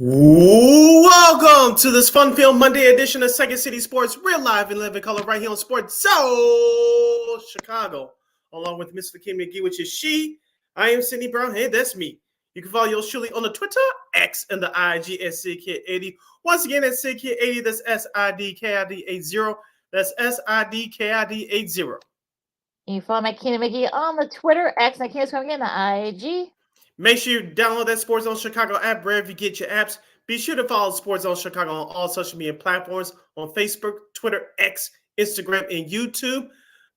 Welcome to this fun-filled Monday edition of Second City Sports, real live and living color right here on Sports Soul Chicago. Along with Mr. Kim McGee, which is she. I am Sydney Brown. Hey, that's me. You can follow yours truly on the Twitter, X, and the IG at SidKid80. Once again, that's SidKid80. That's SIDKID80. That's SIDKID80. You can follow my Kenny McGee on the Twitter, X, and I can't come again, the IG. Make sure you download that Sports Zone Chicago app wherever you get your apps. Be sure to follow Sports Zone Chicago on all social media platforms on Facebook, Twitter, X, Instagram, and YouTube.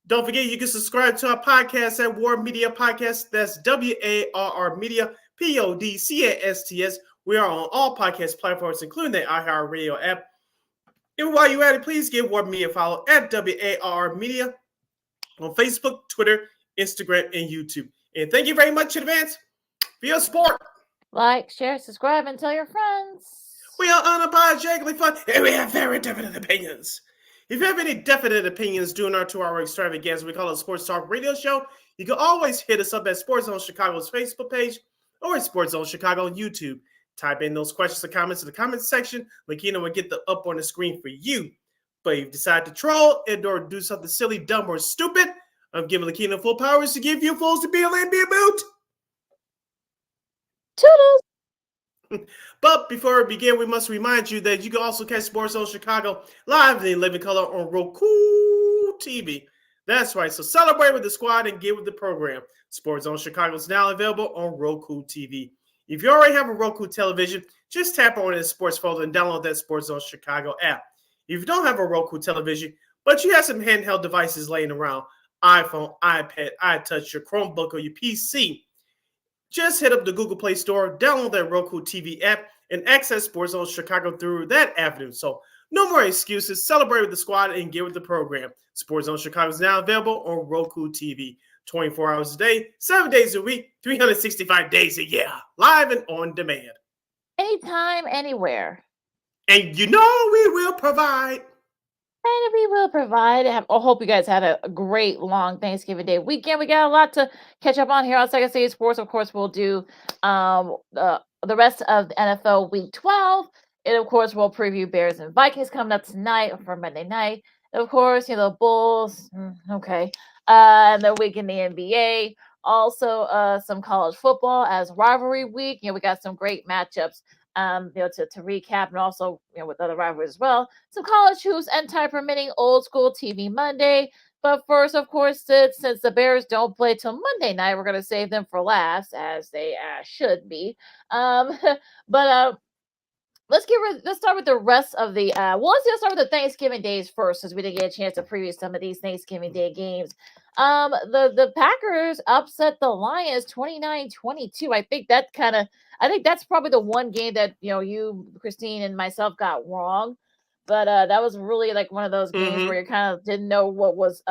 Don't forget, you can subscribe to our podcast at War Media Podcast. That's WARR Media, PODCASTS. We are on all podcast platforms, including the iHeartRadio app. And while you're at it, please give War Media a follow at WARR Media on Facebook, Twitter, Instagram, and YouTube. And thank you very much in advance for your support. Like, share, subscribe, and tell your friends. We are unapologetically fun, and we have very definite opinions. If you have any definite opinions during our 2-hour extravaganza, we call it a Sports Talk Radio Show. You can always hit us up at Sports Zone Chicago's Facebook page or at Sports Zone Chicago on YouTube. Type in those questions or comments in the comments section. Lakina will get them up on the screen for you. But if you decide to troll and or do something silly, dumb, or stupid, I'm giving Lakina full powers to give you fools to be a land, be a boot. Toodles! But before we begin, we must remind you that you can also catch Sports Zone Chicago live in living color on Roku TV. That's right. So celebrate with the squad and get with the program. Sports Zone Chicago is now available on Roku TV. If you already have a Roku television, just tap on the sports folder and download that Sports Zone Chicago app. If you don't have a Roku television, but you have some handheld devices laying around, iPhone, iPad, iTouch, your Chromebook, or your PC, just hit up the Google Play Store, download that Roku TV app, and access Sports Zone Chicago through that avenue. So no more excuses. Celebrate with the squad and get with the program. Sports Zone Chicago is now available on Roku TV. 24 hours a day, 7 days a week, 365 days a year. Live and on demand. Anytime, anywhere. And you know we will provide. And we will provide. I hope you guys had a great long Thanksgiving Day weekend. We got a lot to catch up on here on Second City Sports. Of course, we'll do the rest of the NFL Week 12. And, of course, we'll preview Bears and Vikings coming up tonight for Monday night. And, of course, Bulls. Okay. And the week in the NBA. Also, some college football as rivalry week. We got some great matchups. To recap, and also, with other rivalries as well. Some college hoops and time permitting, old school TV Monday. But first, of course, since the Bears don't play till Monday night, we're going to save them for last, as they should be. Let's start with the rest of the. Let's start with the Thanksgiving days first, since we didn't get a chance to preview some of these Thanksgiving Day games. The Packers upset the Lions 29-22. I think that's probably the one game that you, Christine, and myself got wrong. But that was really like one of those games where you kind of didn't know what was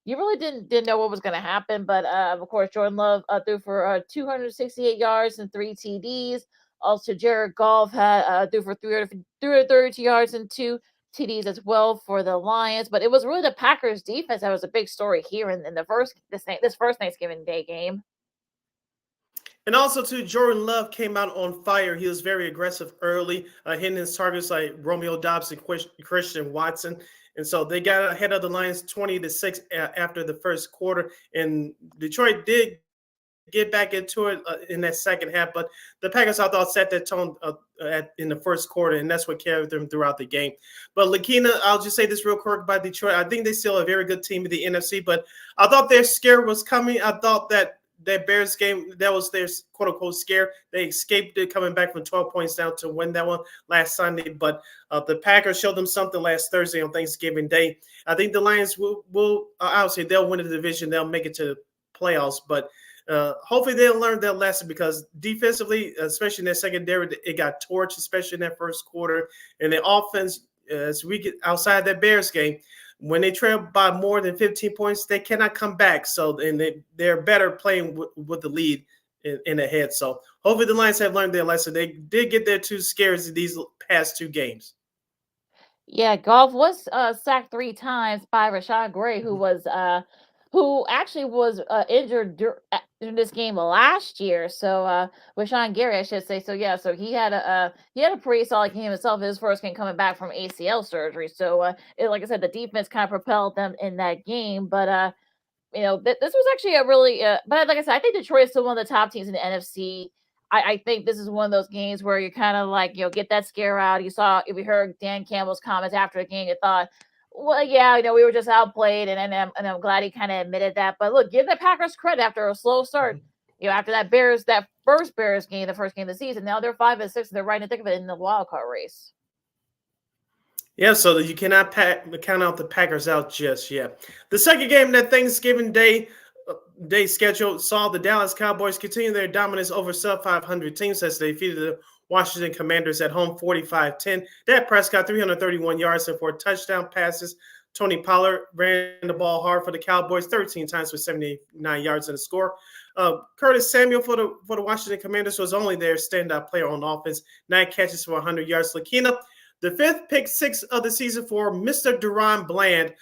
you really didn't know what was going to happen. But of course, Jordan Love threw for 268 yards and 3 TDs. Also, Jared Goff had threw for 332 yards and 2 TDs as well for the Lions. But it was really the Packers defense that was a big story here in this first Thanksgiving Day game. And also, too, Jordan Love came out on fire. He was very aggressive early, hitting his targets like Romeo Doubs and Christian Watson. And so they got ahead of the Lions 20-6 after the first quarter. And Detroit did get back into it in that second half, but the Packers, I thought, set that tone in the first quarter, and that's what carried them throughout the game. But Lakina, I'll just say this real quick about Detroit. I think they still a very good team in the NFC, but I thought their scare was coming. I thought that Bears game, that was their quote-unquote scare. They escaped it, coming back from 12 points down to win that one last Sunday. But the Packers showed them something last Thursday on Thanksgiving Day. I think the Lions will obviously, they'll win the division. They'll make it to the playoffs, but hopefully they'll learn that lesson, because defensively, especially in their secondary, it got torched, especially in that first quarter. And the offense, as we get outside that Bears game, when they trail by more than 15 points, they cannot come back. So, and they're better playing with the lead in the head. So hopefully the Lions have learned their lesson. They did get their 2 scares in these past 2 games. Yeah, Goff was sacked 3 times by Rashawn Gray, who was who actually was injured in this game last year. So with Sean Gary, I should say. So yeah, so he had a pretty solid game himself. His first game coming back from ACL surgery. So like I said, the defense kind of propelled them in that game. But this was actually a really, but like I said, I think Detroit is still one of the top teams in the NFC. I think this is one of those games where you kind of like, get that scare out. If you heard Dan Campbell's comments after the game, you thought, well, yeah, we were just outplayed, and I'm glad he kind of admitted that. But look, give the Packers credit after a slow start. After that first Bears game, the first game of the season, now they're 5-6, and they're right in the thick of it in the wild card race. Yeah, so you cannot count out the Packers out just yet. The second game that Thanksgiving Day schedule saw the Dallas Cowboys continue their dominance over sub-500 teams as they defeated the Washington Commanders at home 45-10. Dak Prescott, 331 yards and 4 touchdown passes. Tony Pollard ran the ball hard for the Cowboys 13 times with 79 yards in the score. Curtis Samuel for the Washington Commanders was only their standout player on offense, 9 catches for 100 yards. Lakina, the 5th pick 6 of the season for Mr. Duron Bland.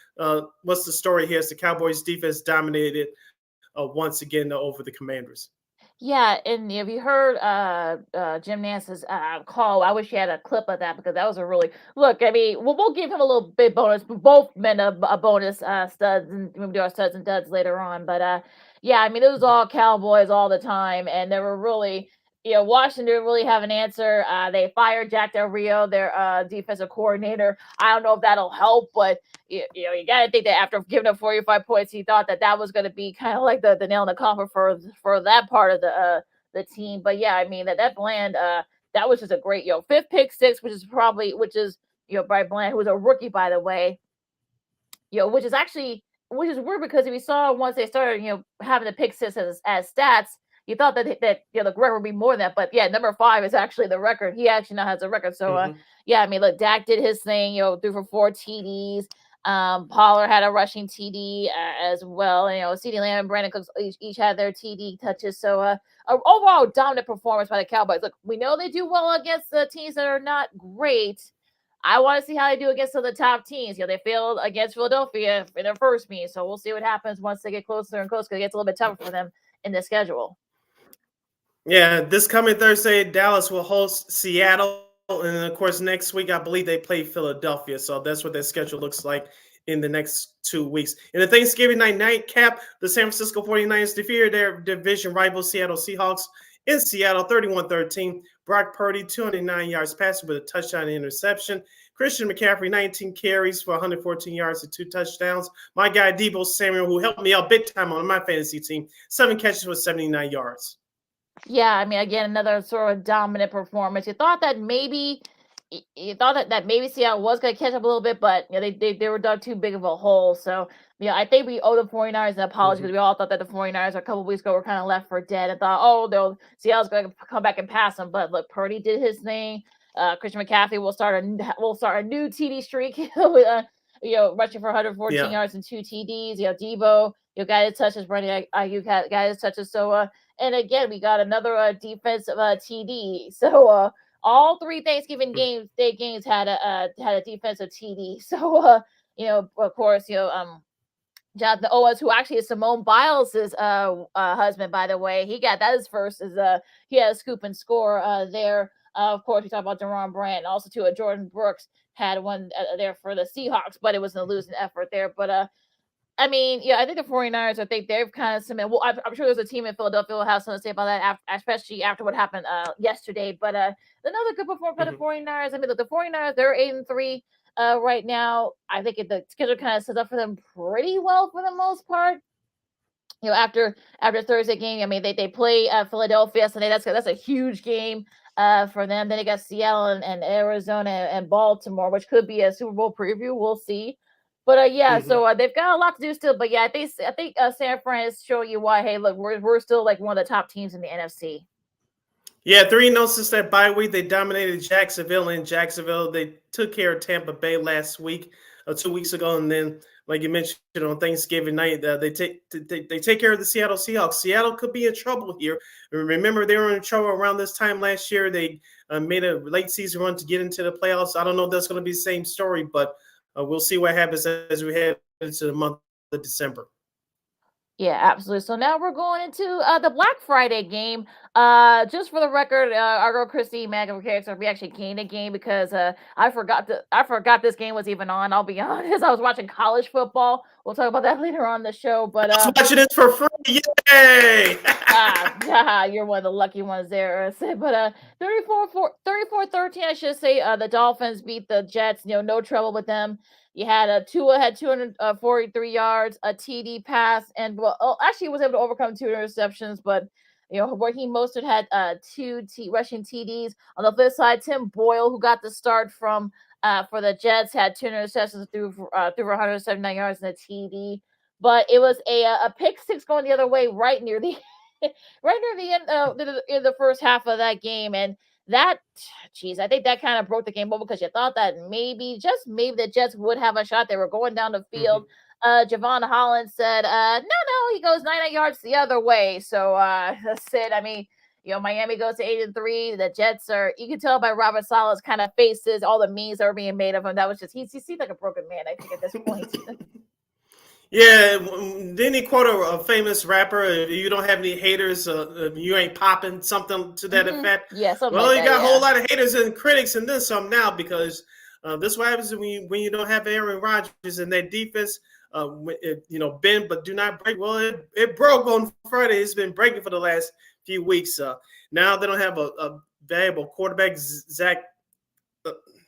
What's the story here? As the Cowboys defense dominated once again over the Commanders. Yeah, and if you heard Jim Nance's call, I wish you had a clip of that because that was a really look. I mean, we'll give him a little bit bonus. Both men a bonus studs, and we'll do our studs and duds later on. But yeah, I mean, it was all Cowboys all the time, and they were really. Washington didn't really have an answer. They fired Jack Del Rio, their defensive coordinator. I don't know if that'll help, but you got to think that after giving up 45 points, he thought that was going to be kind of like the nail in the coffin for that part of the team. But yeah, I mean that Bland, that was just a great 5th pick 6, which is by Bland, who was a rookie by the way. Which is weird because if you saw once they started having the pick 6 as stats. You thought that the record would be more than that, but yeah, number 5 is actually the record. He actually now has a record. So yeah, I mean, look, Dak did his thing. Threw for 4 TDs. Pollard had a rushing TD as well. CeeDee Lamb and Brandon Cooks each had their TD touches. So an overall dominant performance by the Cowboys. Look, we know they do well against the teams that are not great. I want to see how they do against some of the top teams. They failed against Philadelphia in their first meet, so we'll see what happens once they get closer and closer because it gets a little bit tougher for them in the schedule. Yeah, this coming Thursday, Dallas will host Seattle. And of course, next week, I believe they play Philadelphia. So that's what their schedule looks like in the next 2 weeks. In the Thanksgiving night nightcap, the San Francisco 49ers defeated their division rival Seattle Seahawks in Seattle 31-13. Brock Purdy, 209 yards passing with a touchdown and interception. Christian McCaffrey, 19 carries for 114 yards and 2 touchdowns. My guy, Deebo Samuel, who helped me out big time on my fantasy team, 7 catches with 79 yards. Yeah, I mean, again, another sort of dominant performance. You thought that maybe Seattle was going to catch up a little bit, but they were dug too big of a hole. So I think we owe the 49ers an apology because we all thought that the 49ers a couple weeks ago were kind of left for dead and thought, Seattle's going to come back and pass them. But look, Purdy did his thing. Christian McCaffrey will start a new TD streak with rushing for 114 yards and 2 TDs. Deebo, got his touches. Brandon Ayuk got his touches. So and again, we got another defensive TD. So all 3 Thanksgiving Day games had a defensive TD. So of course, Jonathan Owens, who actually is Simone Biles' husband, by the way, he got that his first. He had a scoop and score there. Of course, we talk about Deron Brand, and also too, Jordan Brooks had one there for the Seahawks, but it was a losing effort there. But I mean, I think the 49ers, I think they've kind of submitted. Well, I'm sure there's a team in Philadelphia will have something to say about that, especially after what happened yesterday. But another good performance by the 49ers. I mean, look, the 49ers, they're 8-3 right now. I think the schedule kind of sets up for them pretty well for the most part. After Thursday game, I mean, they play Philadelphia Sunday. That's a huge game for them. Then they got Seattle and Arizona and Baltimore, which could be a Super Bowl preview. We'll see. But so they've got a lot to do still. But yeah, I think San Fran is showing you why. Hey, look, we're still like one of the top teams in the NFC. Yeah, 3-0 since that bye week. They dominated Jacksonville. In Jacksonville, they took care of Tampa Bay last week, 2 weeks ago, and then, like you mentioned, on Thanksgiving night, they take care of the Seattle Seahawks. Seattle could be in trouble here. Remember, they were in trouble around this time last year. They made a late season run to get into the playoffs. I don't know if that's going to be the same story, but we'll see what happens as we head into the month of December. Yeah, absolutely. So now we're going into the Black Friday game. Just for the record, our girl Christy Magam, we actually gained a game because I forgot this game was even on. I'll be honest, I was watching college football. We'll talk about that later on the show. But I was watching this for free. Yay! you're one of the lucky ones there. But 34-13, I should say. The Dolphins beat the Jets. No trouble with them. You had Tua had 243 yards, a TD pass, and actually was able to overcome 2 interceptions. But Raheem Mostert had rushing TDs. On the flip side, Tim Boyle, who got the start for the Jets, had 2 interceptions through for 179 yards and a TD. But it was a pick six going the other way right near the right near the end in the first half of that game. And that, geez, I think that kind of broke the game over because you thought that maybe, just maybe, the Jets would have a shot. They were going down the field. Mhm. Javon Holland said, no, he goes 99 yards the other way. So that's it. I mean, Miami goes to 8-3. The Jets you can tell by Robert Sala's kind of faces, all the memes that were being made of him. That was just, he seemed like a broken man, I think, at this point. Yeah, didn't he quote a famous rapper? You don't have any haters, you ain't popping, something to that effect. Yeah, something Well, like you that. got a Yeah. whole lot of haters and critics and then some now because this is what happens when you don't have Aaron Rodgers and that defense. Bend but do not break. Well, it broke on Friday. It's been breaking for the last few weeks. Now they don't have a valuable quarterback, Zach.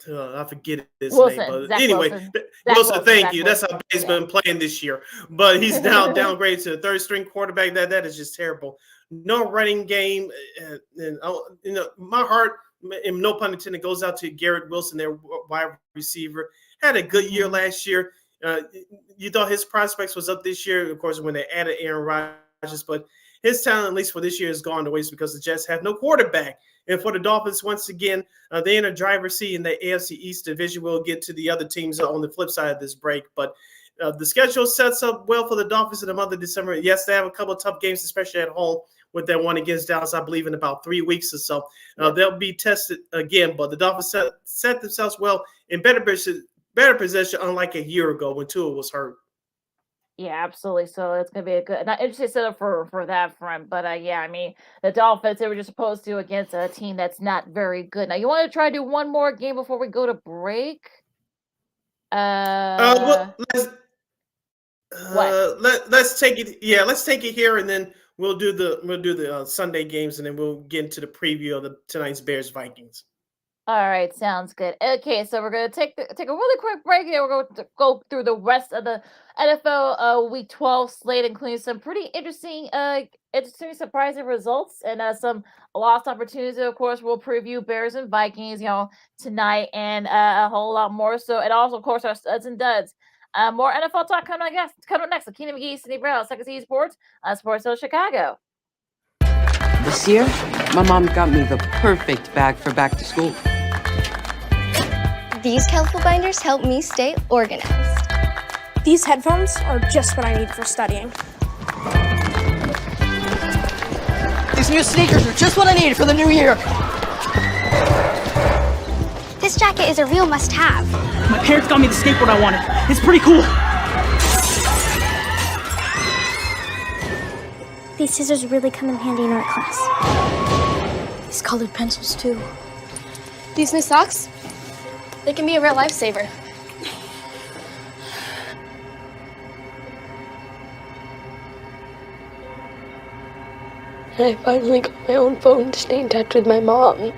I forget his name, but Zach anyway, Wilson. Wilson, thank you. That's Wilson. how he's been playing this year. But he's now downgraded to the third string quarterback. That is just terrible. No running game, and my heart, and no pun intended, goes out to Garrett Wilson, their wide receiver. Had a good year last year. You thought his prospects was up this year, of course, when they added Aaron Rodgers, but his talent, at least for this year, is gone to waste because the Jets have no quarterback. And for the Dolphins, once again, they're in a driver's seat in the AFC East division. We'll get to the other teams on the flip side of this break. But the schedule sets up well for the Dolphins in the month of December. Yes, they have a couple of tough games, especially at home with that one against Dallas, I believe, in about 3 weeks or so. They'll be tested again. But the Dolphins set themselves well in better position, unlike a year ago when Tua was hurt. Yeah, absolutely. So it's gonna be a good, not interesting setup for that front. But yeah, I mean, the Dolphins, they were just supposed to against a team that's not very good. Now, you want to try to do one more game before we go to break? Well, What? let's take it. Yeah, let's take it here, and then we'll do the Sunday games, and then we'll get into the preview of tonight's Bears Vikings. All right, sounds good. Okay, so we're gonna take a really quick break here. We're going to go through the rest of the NFL Week 12 slate, including some pretty interesting, surprising results and some lost opportunities. Of course, we'll preview Bears and Vikings, tonight, and a whole lot more. So, and also, of course, our studs and duds. More NFL talk coming up next. So, Keenan McGee, Sydney Brown, Second City Sports, Sports Hill Chicago. This year, my mom got me the perfect bag for back to school. These colorful binders help me stay organized. These headphones are just what I need for studying. These new sneakers are just what I need for the new year. This jacket is a real must-have. My parents got me the skateboard I wanted. It's pretty cool. These scissors really come in handy in art class. These colored pencils, too. These new socks, they can be a real lifesaver. And I finally got my own phone to stay in touch with my mom.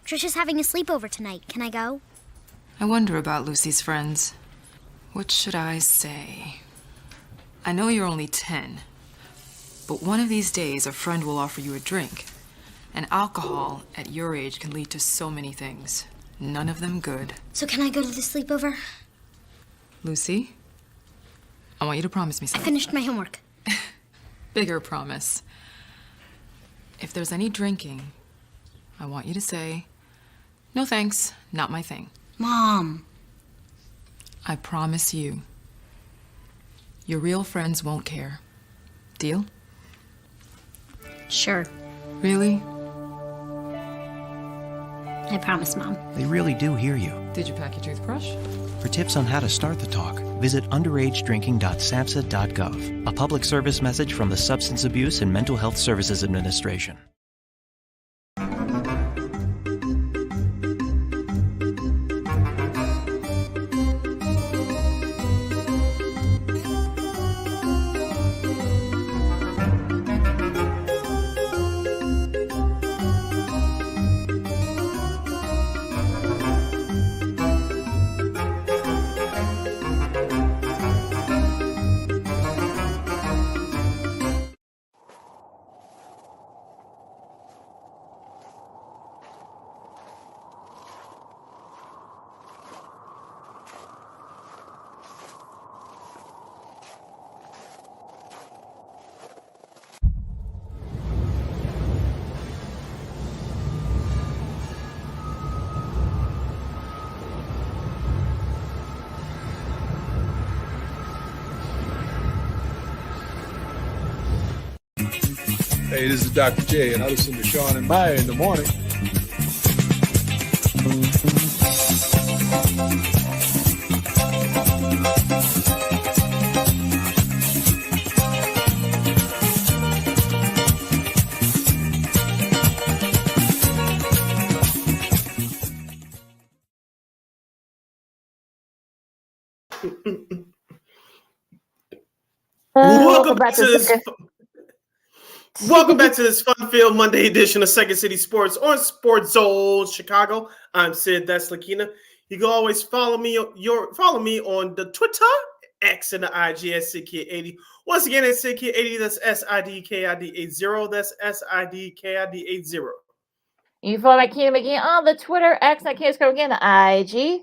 Trisha's having a sleepover tonight. Can I go? I wonder about Lucy's friends. What should I say? I know you're only 10, but one of these days a friend will offer you a drink. And alcohol at your age can lead to so many things. None of them good. So can I go to the sleepover? Lucy, I want you to promise me I something. finished my homework. Bigger promise. If there's any drinking, I want you to say, "No thanks, not my thing." Mom. I promise you, your real friends won't care. Deal? Sure. Really? I promise, Mom. They really do hear you. Did you pack your toothbrush? For tips on how to start the talk, visit underagedrinking.samhsa.gov. A public service message from the Substance Abuse and Mental Health Services Administration. Hey, this is Dr. J, and I listen to Sean and Maya in the morning. Welcome back to this. Welcome back to this fun-filled Monday edition of Second City Sports on Sports Zone Chicago. I'm Sid. That's Lakina. You can always follow me on the Twitter, X, and the IG at SidKid80. Once again, it's SidKid80. That's SIDKID80. That's SIDKID80. You can follow my Keenan McGee on the Twitter, X, and I can't go again, the IG.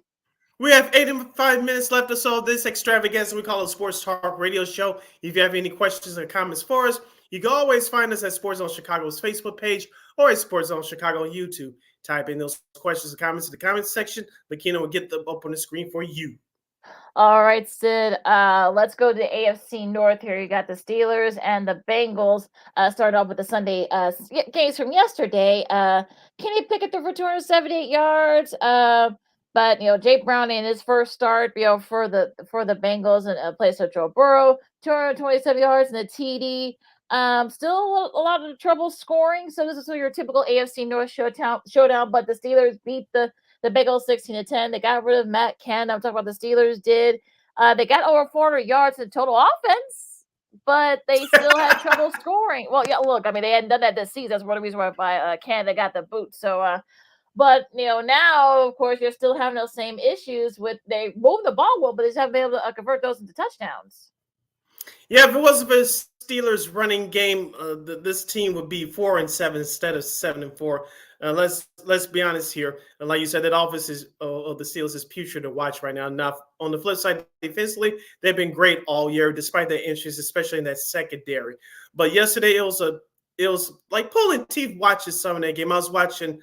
We have 85 minutes left or so of this extravaganza we call a sports talk radio show. If you have any questions or comments for us, you can always find us at Sports Zone Chicago's Facebook page or at Sports Zone Chicago on YouTube. Type in those questions and comments in the comments section. Lakina will get them up on the screen for you. All right, Sid. Let's go to the AFC North here. You got the Steelers and the Bengals. Start off with the Sunday games from yesterday. Kenny Pickett threw for 278 yards. But Jake Brown in his first start, for the Bengals and place of Joe Burrow, 227 yards and a TD. Still a lot of trouble scoring. So this is your typical AFC North showdown. But the Steelers beat the Bengals 16-10. They got rid of Matt Canada. I'm talking about the Steelers did. They got over 400 yards in total offense, but they still had trouble scoring. Well, yeah, look, I mean, they hadn't done that this season. That's one of the reasons why Canada got the boot. So, but now, of course, you're still having those same issues with they move the ball well, but they just haven't been able to convert those into touchdowns. Yeah, if it wasn't for the Steelers' running game, this team would be 4-7 instead of 7-4. Let's be honest here. Like you said, that offense of the Steelers is putrid to watch right now. Now, on the flip side, defensively, they've been great all year, despite their injuries, especially in that secondary. But yesterday, it was like pulling teeth watching some of that game. I was watching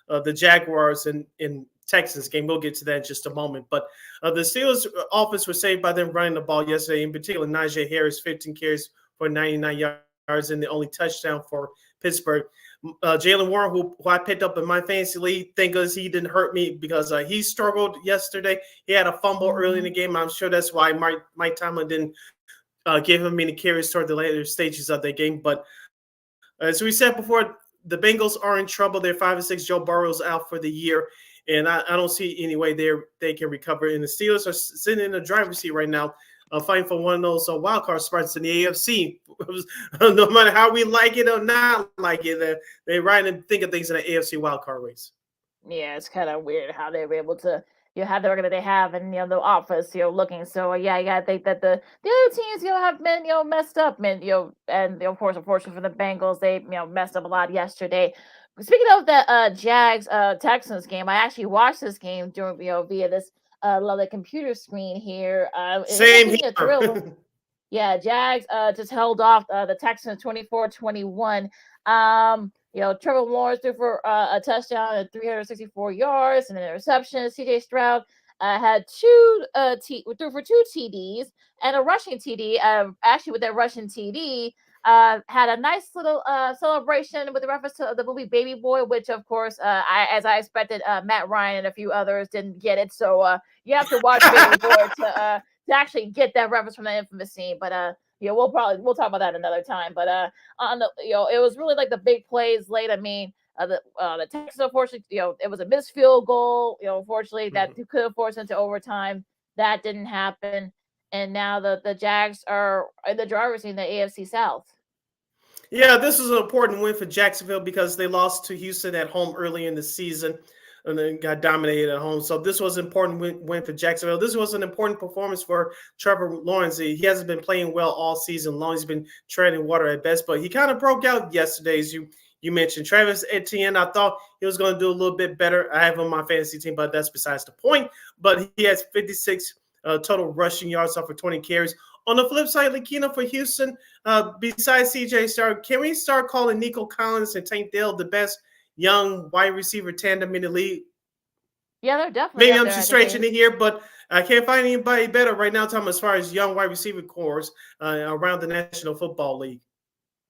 the Jaguars in Texans game. We'll get to that in just a moment. But the Steelers' offense was saved by them running the ball yesterday. In particular, Najee Harris, 15 carries for 99 yards, and the only touchdown for Pittsburgh. Jalen Warren, who I picked up in my fantasy league, he didn't hurt me because he struggled yesterday. He had a fumble early in the game. I'm sure that's why Mike Tomlin didn't give him many carries toward the later stages of the game. But as we said before, the Bengals are in trouble. They're 5-6. Joe Burrow's out for the year, and I don't see any way they can recover. And the Steelers are sitting in the driver's seat right now, fighting for one of those wild card spots in the AFC. No matter how we like it or not like it, they're right and think of things in the AFC wild card race. Yeah, it's kind of weird how they were able to have the record that they have and the office looking. So yeah, I think that the other teams have been messed up, and of course, unfortunately for the Bengals, they messed up a lot yesterday. Speaking of the Jags Texans game, I actually watched this game during via this lovely computer screen here. Same here. Yeah, Jags just held off the Texans 24-21. Trevor Lawrence threw for a touchdown at 364 yards and an interception. CJ Stroud had threw for 2 TDs and a rushing TD. Actually, with that rushing TD, had a nice little celebration with reference to the movie Baby Boy, which of course, as I expected, Matt Ryan and a few others didn't get it. So you have to watch Baby Boy to actually get that reference from the infamous scene. But we'll talk about that another time. But on the it was really like the big plays late. I mean, the Texans, unfortunately, it was a missed field goal. Unfortunately, that could have forced into overtime. That didn't happen, and now the Jags are in the driver's seat in the AFC South. Yeah, this is an important win for Jacksonville because they lost to Houston at home early in the season and then got dominated at home. So this was an important win for Jacksonville. This was an important performance for Trevor Lawrence. He hasn't been playing well all season long. He's been treading water at best, but he kind of broke out yesterday, as you mentioned. Travis Etienne, I thought he was going to do a little bit better. I have him on my fantasy team, but that's besides the point. But he has 56 total rushing yards off for 20 carries. On the flip side, Lakina, for Houston, besides CJ Stroud, can we start calling Nico Collins and Tank Dell the best young wide receiver tandem in the league? Yeah, they're definitely. Maybe I'm just stretching it here, but I can't find anybody better right now, Tom, as far as young wide receiver cores around the National Football League.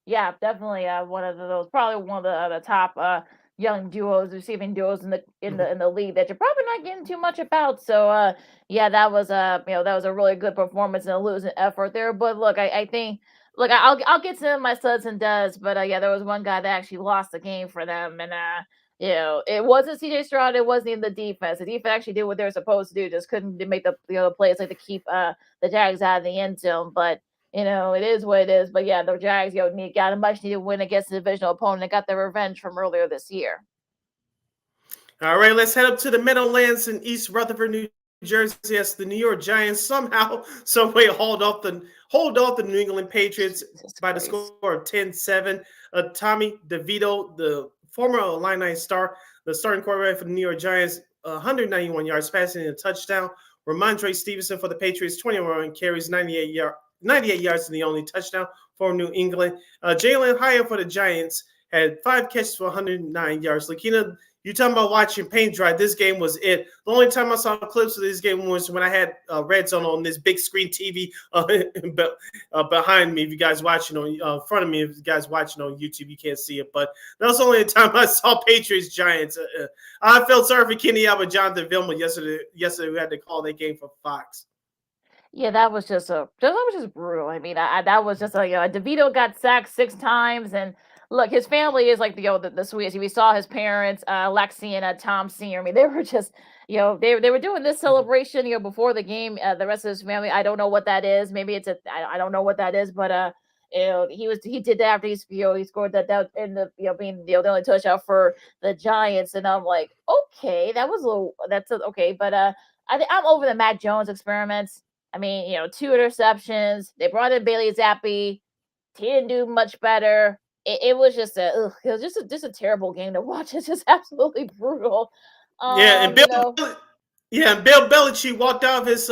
Yeah, definitely one of those, probably one of the top young receiving duos in the league that you're probably not getting too much about. So yeah, that was that was a really good performance and a losing effort there. But look, I think I'll get to my studs and duds, but yeah, there was one guy that actually lost the game for them, and it wasn't CJ Stroud, it wasn't even the defense. The defense actually did what they were supposed to do, just couldn't make the plays like to keep the Jags out of the end zone. But it is what it is. But yeah, the Jags, got a much needed win against the divisional opponent and got their revenge from earlier this year. All right, let's head up to the Meadowlands in East Rutherford, New Jersey. Yes, the New York Giants somehow, some way hold off the New England Patriots by the score of 10-7. Tommy DeVito, the former Illini star, the starting quarterback for the New York Giants, 191 yards passing and a touchdown. Ramondre Stevenson for the Patriots, 21 carries, 98 yards and the only touchdown for New England. Jalen Hyatt for the Giants had 5 catches for 109 yards. Lakina, you talking about watching paint dry. This game was it. The only time I saw clips of this game was when I had Red Zone on this big screen TV behind me. If you guys watching on front of me, if you guys watching on YouTube, you can't see it. But that was the only time I saw Patriots Giants. I felt sorry for Kenny Albert, Jonathan Vilma yesterday. We had to call that game for Fox. Yeah, that was just brutal. I mean, that was just DeVito got sacked 6 times, and look, his family is like the sweetest. We saw his parents, Lexi and Tom Senior. I mean, they were just they were doing this celebration before the game. The rest of his family, I don't know what that is. Maybe it's I don't know what that is, but he did that after he scored that in the being the only touchdown for the Giants, and I'm like, okay, okay, but I'm over the Mac Jones experiments. I mean, 2 interceptions. They brought in Bailey Zappi. He didn't do much better. It was just a terrible game to watch. It's just absolutely brutal. And Bill Belichick walked out of his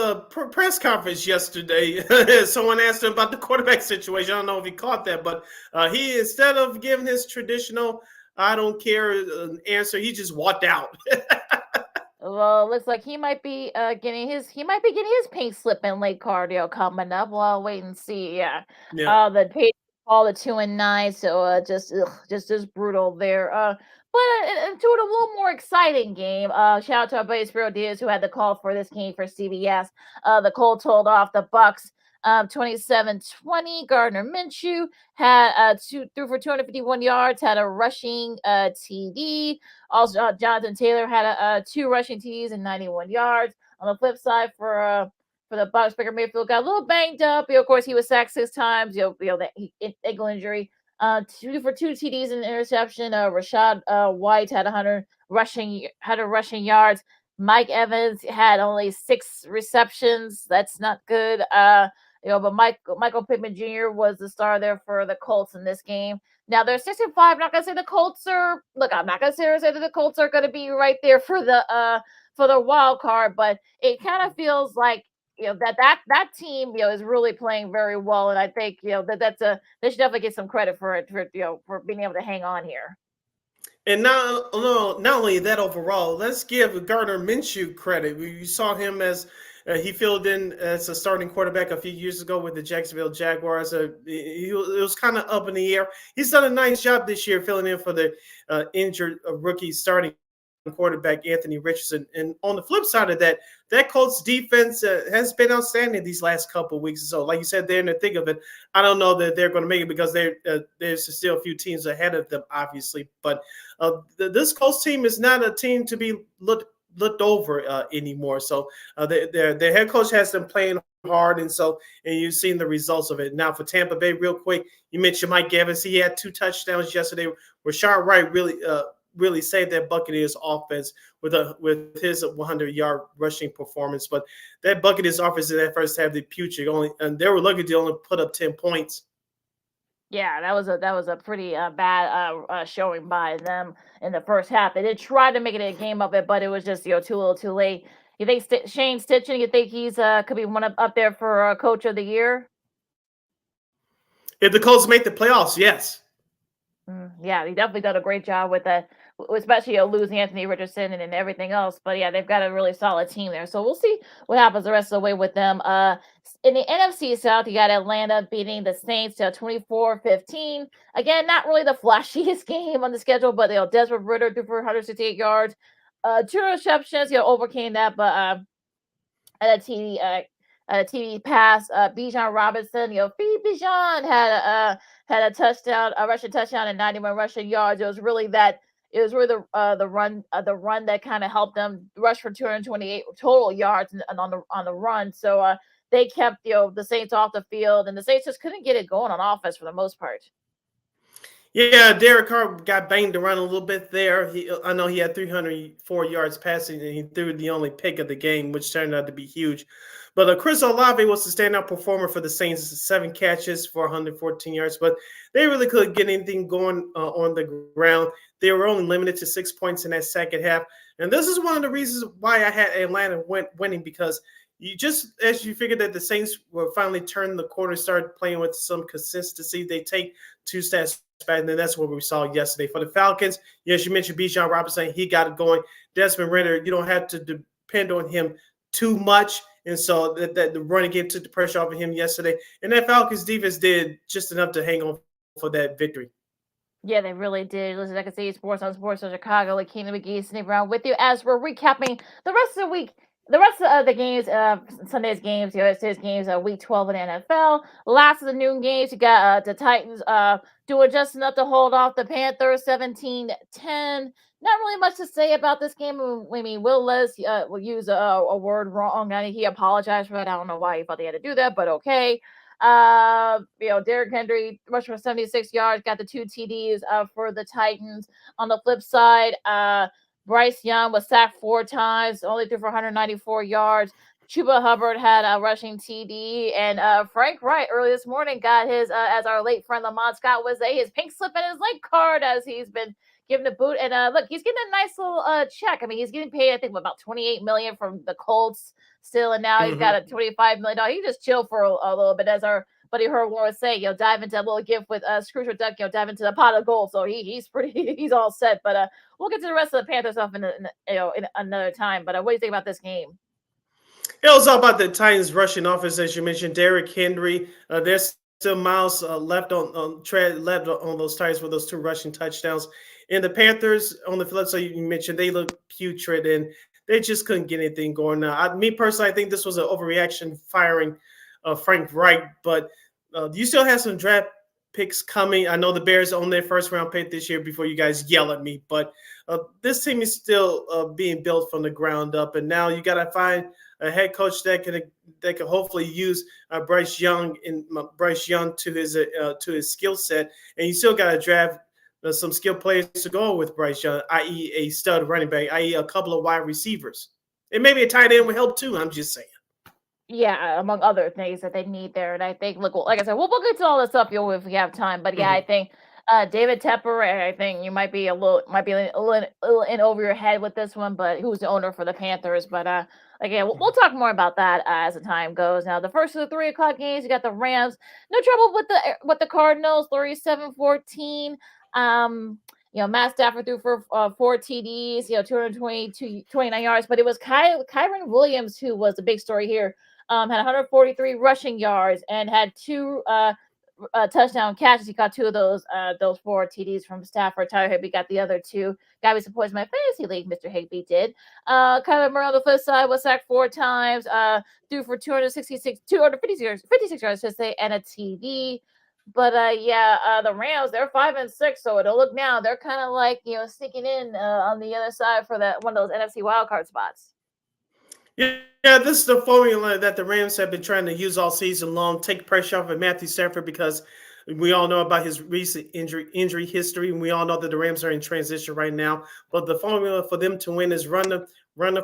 press conference yesterday. Someone asked him about the quarterback situation. I don't know if he caught that, but he, instead of giving his traditional "I don't care" answer, he just walked out. Well, it looks like he might be getting his pink slip and late cardio coming up. Well, I'll wait and see. Yeah. The Patriots all the 2-9, so just brutal there. But into a little more exciting game. Shout out to our buddy Spiro Diaz, who had the call for this game for CBS. The Colts told off the Bucks 27-20. Gardner Minshew had threw for 251 yards, had a rushing TD. Also, Jonathan Taylor had 2 rushing TDs and 91 yards. On the flip side, for the Bucks, Baker Mayfield got a little banged up. Of course, he was sacked 6 times. That ankle injury. 2 for 2 TDs and interception. Rashad White had 100 rushing yards. Mike Evans had only 6 receptions. That's not good. But Michael Pittman Jr. was the star there for the Colts in this game. Now they're 6-5. I'm not gonna say the Colts are. Look, I'm not gonna say that the Colts are gonna be right there for the wild card, but it kind of feels like that team is really playing very well, and I think they should definitely get some credit for it for being able to hang on here. And not only that overall, let's give Gardner Minshew credit. We saw him as he filled in as a starting quarterback a few years ago with the Jacksonville Jaguars. It was kind of up in the air. He's done a nice job this year filling in for the injured rookie starting quarterback Anthony Richardson. And on the flip side of that, that Colts defense has been outstanding these last couple of weeks. So, like you said, they're in the thick of it. I don't know that they're going to make it because there's still a few teams ahead of them, obviously. But this Colts team is not a team to be looked over anymore. So their head coach has them playing hard, and you've seen the results of it. Now for Tampa Bay, real quick, you mentioned Mike Evans. He had 2 touchdowns yesterday. Rashard Wright really saved that Buccaneers offense with his 100-yard rushing performance. But that Buccaneers offense in that first half, the putrid, and they were lucky to only put up 10 points. Yeah, that was a pretty bad showing by them in the first half. They did try to make it a game of it, but it was just too little, too late. You think Shane Stitchen? You think he's could be one up there for Coach of the Year? If the Colts make the playoffs, yes. Yeah, he definitely done a great job with that, especially losing Anthony Richardson and everything else. But yeah, they've got a really solid team there. So we'll see what happens the rest of the way with them. In the NFC South, you got Atlanta beating the Saints 24-15. Again, not really the flashiest game on the schedule, but Desmond Ridder threw for 168 yards. 2 receptions, overcame that, but at a TD pass, Bijan Robinson, Bijan had a touchdown, a rushing touchdown, and 91 rushing yards. It was really the run that kind of helped them rush for 228 total yards on the run. So they kept the Saints off the field, and the Saints just couldn't get it going on offense for the most part. Yeah, Derek Carr got banged around a little bit there. I know he had 304 yards passing, and he threw the only pick of the game, which turned out to be huge. But Chris Olave was the standout performer for the Saints, 7 catches for 114 yards. But they really couldn't get anything going on the ground. They were only limited to 6 points in that second half. And this is one of the reasons why I had Atlanta winning, because as you figured that the Saints will finally turn the corner, start playing with some consistency, they take 2 steps back, and then that's what we saw yesterday. For the Falcons, yes, you mentioned Bijan Robinson. He got it going. Desmond Ridder, you don't have to depend on him too much. And so that the running game took the pressure off of him yesterday. And that Falcons defense did just enough to hang on for that victory. Yeah, they really did. Listen, I can see Sports on Chicago, like Keenan McGee, sitting around with you as we're recapping the rest of the week. The rest of the games, Sunday's games, yesterday's games, week 12 in the NFL. Last of the noon games, you got the Titans doing just enough to hold off the Panthers 17-10. Not really much to say about this game. I mean, Will Levis will use a word wrong. I mean, he apologized for that. I don't know why he thought he had to do that, but okay. Derrick Henry rushed for 76 yards, got the 2 TDs for the Titans. On the flip side, Bryce Young was sacked 4 times, only threw for 194 yards. Chuba Hubbard had a rushing TD, and Frank Wright early this morning got his, as our late friend Lamont Scott would say, his pink slip and his late card as he's been given a boot. And look, he's getting a nice little check. I mean, he's getting paid, I think, about $28 million from the Colts still, and now he's got a $25 million. He just chill for a little bit, as our buddy Herb would say, dive into a little gift with Scrooge McDuck, dive into the pot of gold. So he's he's all set. But we'll get to the rest of the Panthers stuff in another time. But what do you think about this game? It was all about the Titans rushing offense, as you mentioned. Derrick Henry, there's still miles left on those Titans for those 2 rushing touchdowns. And the Panthers, on the flip side, you mentioned, they look putrid and they just couldn't get anything going. Now, me personally, I think this was an overreaction firing Frank Wright, but you still have some draft picks coming. I know the Bears own their first round pick this year before you guys yell at me, but this team is still being built from the ground up. And now you got to find a head coach that can hopefully use Bryce Young to his skill set. And you still got to draft some skill players to go with Bryce Young, i.e. a stud running back, i.e. a couple of wide receivers. And maybe a tight end would help too. I'm just saying. Yeah, among other things that they need there. And I think, look, like I said, we'll get to all this stuff if we have time. But yeah, I think David Tepper, I think you might be a little in over your head with this one, but who's the owner for the Panthers? But again, we'll talk more about that as the time goes. Now, the first of the 3 o'clock games, you got the Rams. No trouble with the Cardinals, 37-14. Matt Stafford threw for 4 TDs, 29 yards, but it was Kyron Williams who was the big story here. Had 143 rushing yards and had 2 touchdown catches. He got 2 of those 4 TDs from Stafford. Tyler Higbee got the other 2. Guy who supports my fantasy league, Mr. Higbee did. Kyler Murray on the flip side was sacked 4 times, threw for 256 yards, should say, and a TD. But the Rams, they're 5-6, so it'll look now. They're kind of like sneaking in on the other side for that one of those NFC wildcard spots. Yeah, this is the formula that the Rams have been trying to use all season long. Take pressure off of Matthew Stafford because we all know about his recent injury history, and we all know that the Rams are in transition right now. But the formula for them to win is run the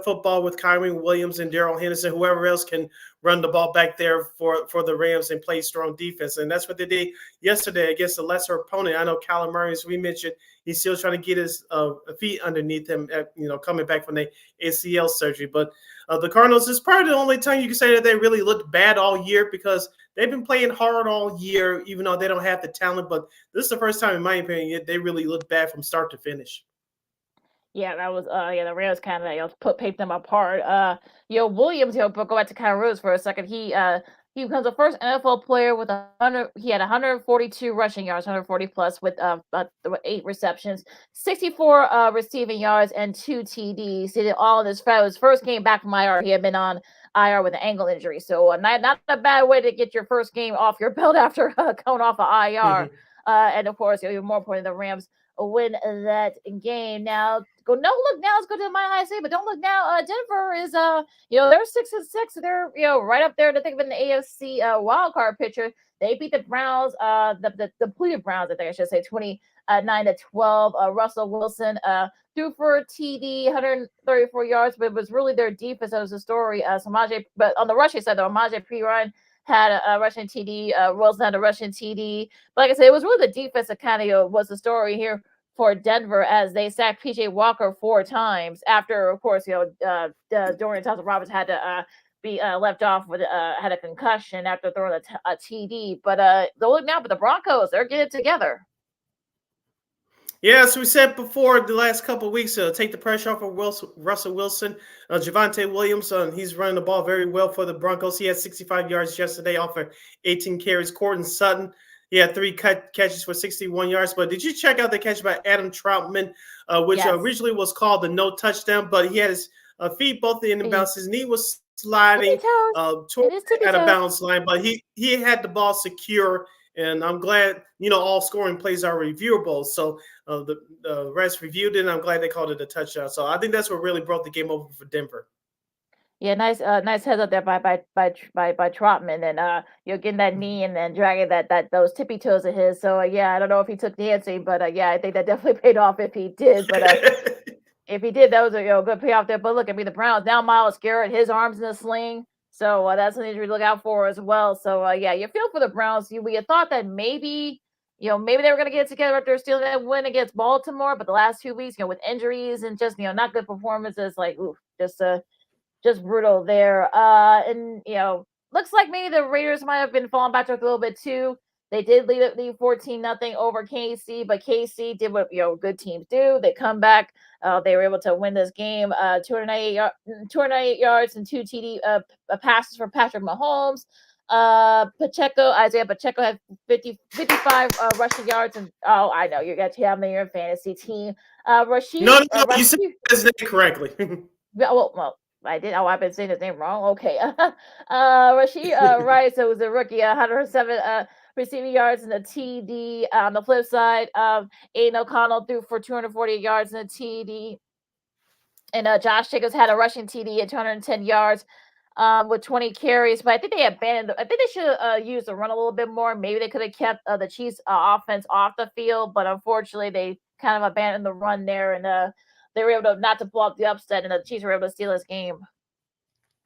football with Kyron Williams and Darrell Henderson, whoever else can run the ball back there for the Rams and play strong defense. And that's what they did yesterday against a lesser opponent. I know Kyler Murray, as we mentioned, he's still trying to get his feet underneath him, coming back from the ACL surgery. But the Cardinals is probably the only time you can say that they really looked bad all year because they've been playing hard all year, even though they don't have the talent. But this is the first time, in my opinion, they really looked bad from start to finish. Yeah, that was the Rams kind of picked them apart. Williams, go back to Kyle Rose for a second. He becomes the first NFL player with 142 rushing yards, 140 plus with 8 receptions, 64 receiving yards, and 2 TDs. He did all of this for his first game back from IR. He had been on IR with an ankle injury, so not a bad way to get your first game off your belt after coming off of IR. And of course, even more important, the Rams win that game. Now, let's go to the Mile High State, but don't look now. Denver is they're 6-6. They're right up there to think of an AFC wild card picture. They beat the Browns, the depleted Browns, I think I should say, 29-12. Russell Wilson threw for a TD, 134 yards, but it was really their defense that was the story. But on the rushing side, though, Samaje Perine had a rushing TD. Wilson had a rushing TD. But like I said, it was really the defense that kind of was the story here for Denver as they sacked PJ Walker 4 times after, of course, Dorian Thompson-Roberts had to be left off with had a concussion after throwing a TD. But the Broncos, they're getting it together. Yeah, as we said before, the last couple of weeks, take the pressure off of Russell Wilson. Javonte Williams, he's running the ball very well for the Broncos. He had 65 yards yesterday off of 18 carries. Courtland Sutton, he had 3 catches for 61 yards. But did you check out the catch by Adam Troutman, which originally was called the no touchdown, but he had his feet both in the bounce. His knee was sliding toward out of bounds line, but he had the ball secure. And I'm glad, all scoring plays are reviewable. So the refs reviewed it, and I'm glad they called it a touchdown. So I think that's what really brought the game over for Denver. Yeah, nice heads up there by Trotman, and getting that knee and then dragging those tippy toes of his. So I don't know if he took dancing, but I think that definitely paid off if he did. But if he did, that was a good payoff there. But look, the Browns now. Myles Garrett, his arms in a sling. So that's an injury to look out for as well. So you feel for the Browns. We had thought that maybe they were going to get it together after stealing that win against Baltimore, but the last 2 weeks, with injuries and just not good performances, just brutal there. And looks like maybe the Raiders might have been falling back to a little bit too. They did lead 14-0 over KC, but KC did what good teams do. They come back. They were able to win this game. 208 yards and 2 TD passes for Patrick Mahomes. Isaiah Pacheco had 55 rushing yards, and I know you have me in your fantasy team. Rashid. No, you said his name correctly. well. I did. I've been saying his name wrong. Okay. Rashid Rice, so it was a rookie, 107 receiving yards and a TD. On the flip side, Aiden O'Connell threw for 248 yards and a TD. And Josh Jacobs had a rushing TD at 210 yards with 20 carries. But I think they abandoned. I think they should have used the run a little bit more. Maybe they could have kept the Chiefs offense off the field, but unfortunately they kind of abandoned the run there, and they were able to not to pull up the upset, and the Chiefs were able to steal this game.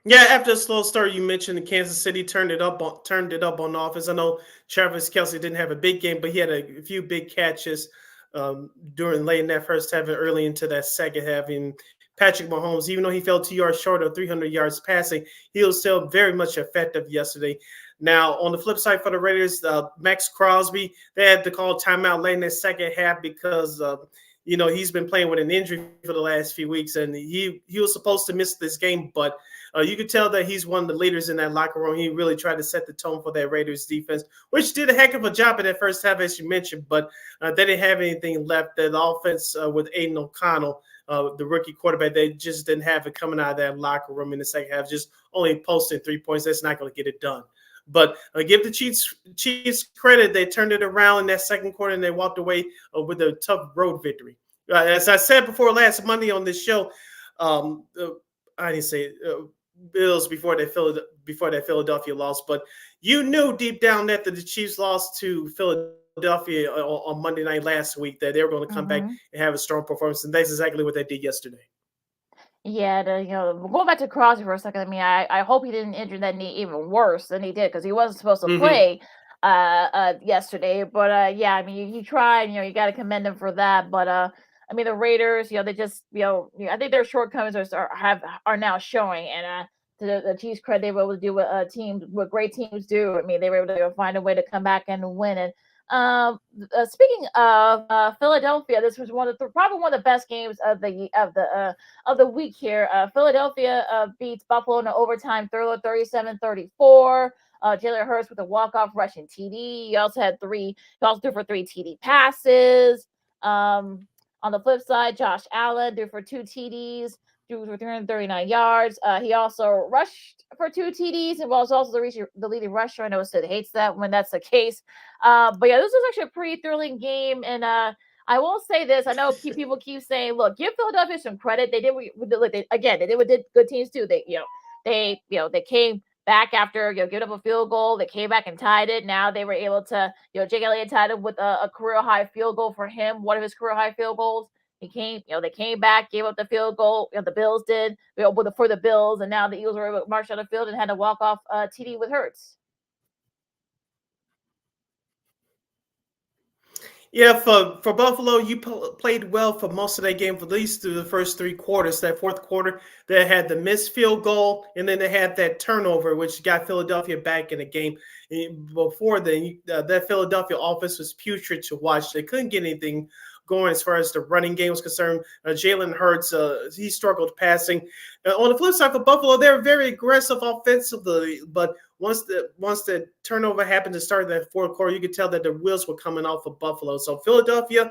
Yeah, after a slow start, you mentioned the Kansas City turned it up on offense. I know Travis Kelce didn't have a big game, but he had a few big catches during late in that first half and early into that second half. And Patrick Mahomes, even though he fell 2 yards short of 300 yards passing, he was still very much effective yesterday. Now, on the flip side for the Raiders, Max Crosby, they had to call timeout late in the second half because he's been playing with an injury for the last few weeks, and he was supposed to miss this game, but you could tell that he's one of the leaders in that locker room. He really tried to set the tone for that Raiders defense, which did a heck of a job in that first half, as you mentioned, but they didn't have anything left. That offense with Aiden O'Connell, the rookie quarterback, they just didn't have it coming out of that locker room in the second half, just only posting 3 points. That's not going to get it done. But give the Chiefs credit. They turned it around in that second quarter, and they walked away with a tough road victory. As I said before last Monday on this show, I didn't say Bills before that Philadelphia loss, but you knew deep down that the Chiefs lost to Philadelphia on Monday night last week, that they were going to come back and have a strong performance, and that's exactly what they did yesterday. Yeah, going back to Crosby for a second. I mean, I hope he didn't injure that knee even worse than he did, because he wasn't supposed to play yesterday. But yeah, I mean, he tried. You got to commend him for that. But I mean, the Raiders, they just, I think their shortcomings are now showing. And to the Chiefs' credit, they were able to do what great teams do. I mean, they were able to find a way to come back and win it. Speaking of Philadelphia, this was probably one of the best games of the week here. Philadelphia beats Buffalo in an overtime thriller, 37-34. Jalen Hurts with a walk-off rushing TD. He also threw for 3 TD passes. On the flip side, Josh Allen threw for 2 TDs, threw for 339 yards. He also rushed for 2 TDs and was also the leading rusher. I know Sid hates that when that's the case. But yeah, this was actually a pretty thrilling game. And I will say this. I know people keep saying, look, give Philadelphia some credit. They did what good teams do. They came back after giving up a field goal. They came back and tied it. Now they were able to, Jake Elliott tied it with a career high field goal for him, one of his career high field goals. They came back, gave up the field goal. The Bills did for the Bills, and now the Eagles were able to march on the field and had a walk-off TD with Hurts. Yeah, for Buffalo, you played well for most of that game, for at least through the first 3 quarters. That fourth quarter, they had the missed field goal, and then they had that turnover, which got Philadelphia back in the game. Before then, that Philadelphia offense was putrid to watch. They couldn't get anything going as far as the running game was concerned. Jalen Hurts, he struggled passing. On the flip side for Buffalo, they're very aggressive offensively, but once the turnover happened to start that fourth quarter, you could tell that the wheels were coming off of Buffalo. So Philadelphia,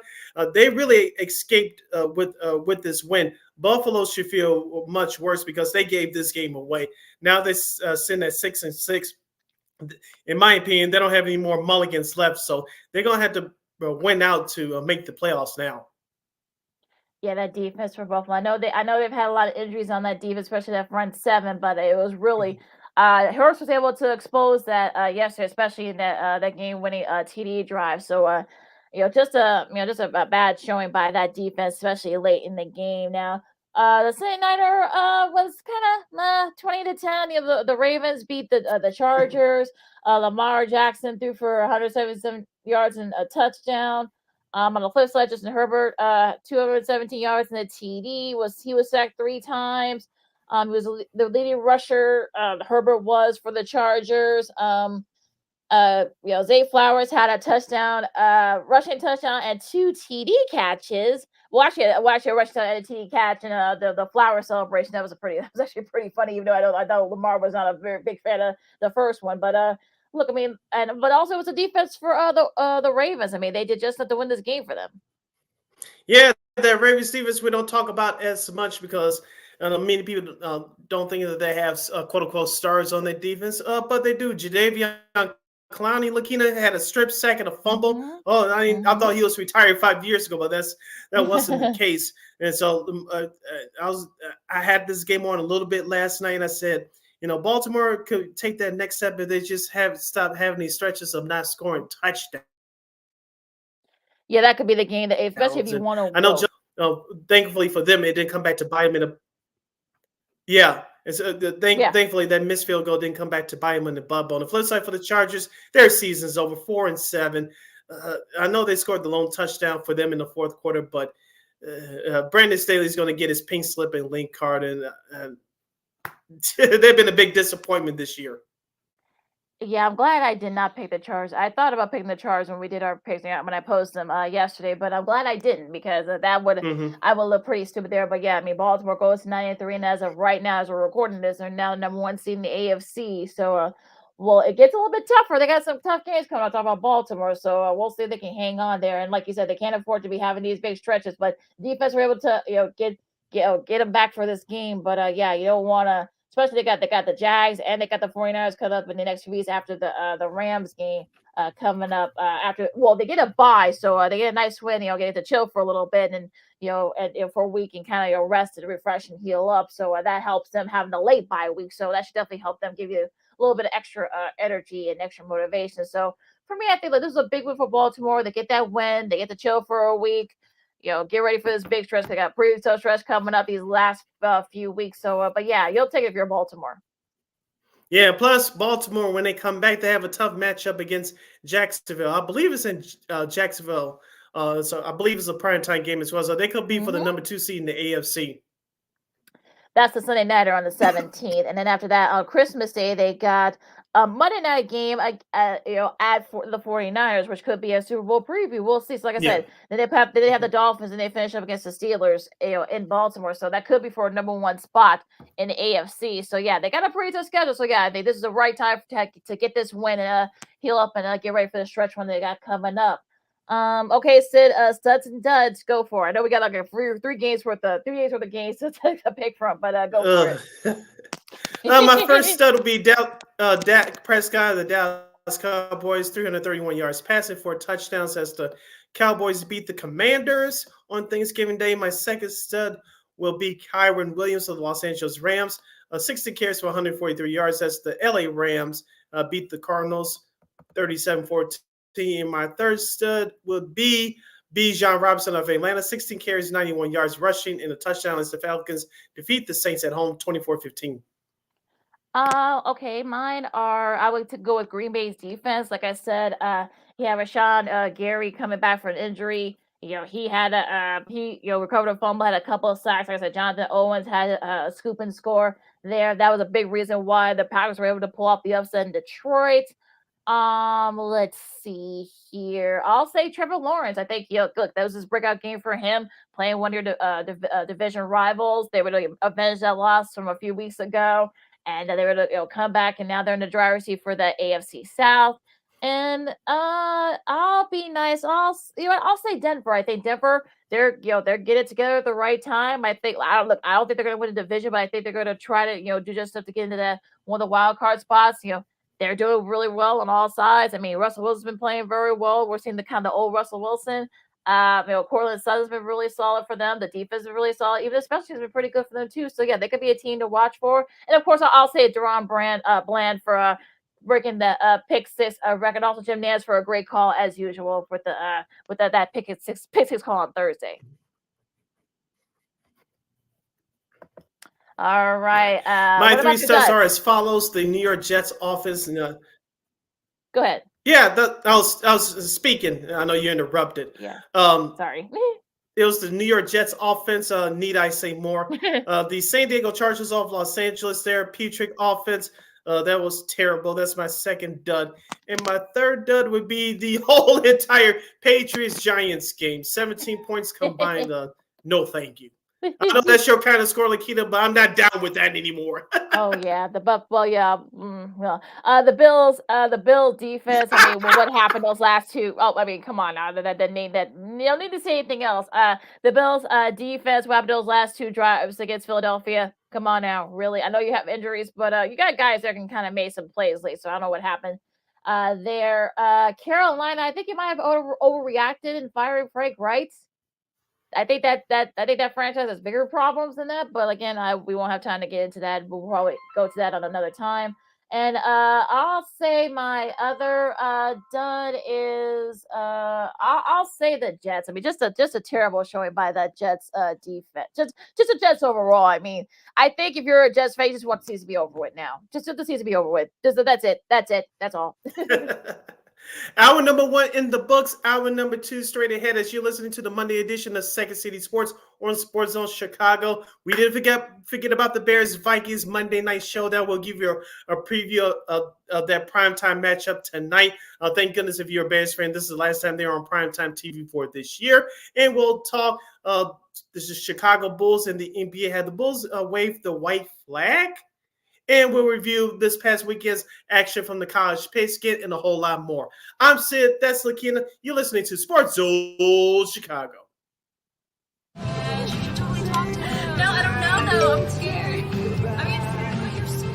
they really escaped with this win. Buffalo should feel much worse because they gave this game away. Now they're sitting at 6-6. In my opinion, they don't have any more mulligans left, so they're gonna have to win out to make the playoffs now. Yeah, that defense for Buffalo. I know they've had a lot of injuries on that defense, especially that front seven. But it was really Hurts was able to expose that yesterday, especially in that game-winning TD drive. So just a bad showing by that defense, especially late in the game. Now the Sunday nighter was kind of 20-10. The Ravens beat the Chargers. Lamar Jackson threw for 177 yards and a touchdown. On the flip side, Justin Herbert, 217 yards and a TD. He was sacked 3 times. He was the leading rusher. Herbert was for the Chargers. Zay Flowers had a touchdown, rushing touchdown, and 2 TD catches. Well, actually, a rushing touchdown and a TD catch, and the Flower celebration. That was actually pretty funny. Even though I thought Lamar was not a very big fan of the first one, but look, I mean, but also it was a defense for the Ravens. I mean, they did just enough to win this game for them. Yeah, the Ravens defense we don't talk about as much because many people don't think that they have quote unquote stars on their defense, but they do. Jadeveon Clowney Lakina had a strip sack and a fumble. Mm-hmm. Oh, I thought he was retired 5 years ago, but that wasn't the case. And so I had this game on a little bit last night, and I said, Baltimore could take that next step if they just stop having these stretches of not scoring touchdowns. Yeah, that could be the game that, especially if you want to. I know. Thankfully for them, it didn't come back to bite them in thankfully that missed field goal didn't come back to bite them in the butt. On the flip side for the Chargers, their season's over, 4-7. I know they scored the lone touchdown for them in the fourth quarter, but Brandon Staley's going to get his pink slip and link card, and they've been a big disappointment this year. Yeah, I'm glad I did not pick the Chargers. I thought about picking the Chargers when we did our picks when I posted them yesterday, but I'm glad I didn't because that would I would look pretty stupid there. But yeah, I mean Baltimore goes to 9-3, and as of right now, as we're recording this, they're now number 1 seed in the AFC. So, well, it gets a little bit tougher. They got some tough games coming up. Talk about Baltimore, so we'll see if they can hang on there. And like you said, they can't afford to be having these big stretches, but defense were able to get them back for this game. But yeah, you don't want to. Especially they got the Jags and they got the 49ers cut up in the next few weeks after the Rams game coming up after. Well, they get a bye, so they get a nice win. Get to chill for a little bit and for a week and kind of rest and refresh and heal up. So that helps them having a late bye week. So that should definitely help them give you a little bit of extra energy and extra motivation. So for me, I think this is a big win for Baltimore. They get that win. They get to chill for a week. Get ready for this big stretch. They got pretty tough stretch coming up these last few weeks. So, but yeah, you'll take it if you're Baltimore. Yeah, plus Baltimore, when they come back, they have a tough matchup against Jacksonville. I believe it's in Jacksonville. So I believe it's a primetime game as well. So they could be for the number 2 seed in the AFC. That's the Sunday nighter on the 17th. And then after that, on Christmas Day, they got a Monday night game at the 49ers, which could be a Super Bowl preview. We'll see. So like I said, then they have the Dolphins and they finish up against the Steelers in Baltimore. So that could be for a number 1 spot in the AFC. So yeah, they got a pretty tough schedule. So yeah, I think this is the right time to get this win and heal up and get ready for the stretch when they got coming up. Okay, Sid, studs and duds, go for it. I know we got like three games worth of games to pick from, but go for it. My first stud will be Dak Prescott of the Dallas Cowboys, 331 yards passing, 4 touchdowns as the Cowboys beat the Commanders on Thanksgiving Day. My second stud will be Kyron Williams of the Los Angeles Rams, 60 carries for 143 yards as the LA Rams beat the Cardinals 37-14. My third stud would be Bijan Robinson of Atlanta, 16 carries, 91 yards rushing, and a touchdown as the Falcons defeat the Saints at home 24-15. Okay, mine are I would go with Green Bay's defense. Like I said, Rashawn Gary coming back from an injury. He had recovered a fumble, had a couple of sacks. Like I said, Jonathan Owens had a scoop and score there. That was a big reason why the Packers were able to pull off the upset in Detroit. Let's see here. I'll say Trevor Lawrence. I think look, that was his breakout game for him, playing one of your division rivals. They were to avenge that loss from a few weeks ago, and they were to come back, and now they're in the driver's seat for the AFC South. And I'll be nice. I'll say Denver. I think Denver. They're getting it together at the right time. I don't think they're going to win the division, but I think they're going to try to do just enough to get into that one of the wild card spots. They're doing really well on all sides. I mean, Russell Wilson's been playing very well. We're seeing the kind of old Russell Wilson. Cortland Sutton's been really solid for them. The defense is really solid. Even the special teams has been pretty good for them too. So yeah, they could be a team to watch for. And of course, I'll say Deron Bland for breaking the pick 6 record. Also, Jim Nantz for a great call as usual with that pick six call on Thursday. All right. My 3 studs are as follows: the New York Jets offense. Go ahead. Yeah, I was speaking. I know you interrupted. Yeah. Sorry. It was the New York Jets offense. Need I say more? The San Diego Chargers of Los Angeles, their Patriot offense. That was terrible. That's my second dud. And my third dud would be the whole entire Patriots-Giants game. 17 points combined. No, thank you. I know that's your kind of score, Lakita, but I'm not down with that anymore. Oh yeah, the Bills defense. I mean, what happened those last two? Oh, I mean, come on now. That you don't need to say anything else. The Bills defense. What happened those last 2 drives against Philadelphia? Come on now, really. I know you have injuries, but you got guys that can kind of make some plays late. So I don't know what happened there. Carolina. I think you might have overreacted in firing Frank Wright. I think that franchise has bigger problems than that, but again, we won't have time to get into that. We'll probably go to that on another time. And I'll say my other dud is I'll say the Jets. I mean, just a terrible showing by that Jets defense. Just the Jets overall. I mean, I think if you're a Jets fan, you just want the season to be over with now. Just the season to be over with. That's it. That's all. Hour number 1 in the books. Hour number 2 straight ahead as you're listening to the Monday edition of Second City Sports on Sports Zone Chicago. We didn't forget about the Bears Vikings Monday night showdown. We'll give you a preview of that primetime matchup tonight. Thank goodness if you're a Bears fan, this is the last time they're on primetime TV for this year. And we'll talk. This is Chicago Bulls and the NBA. Had the Bulls waved the white flag? And we'll review this past weekend's action from the college pigskin and a whole lot more. I'm Sid. That's Lakina. You're listening to Sports Zone Chicago. No, I don't know, though. I'm scared. I mean, you're so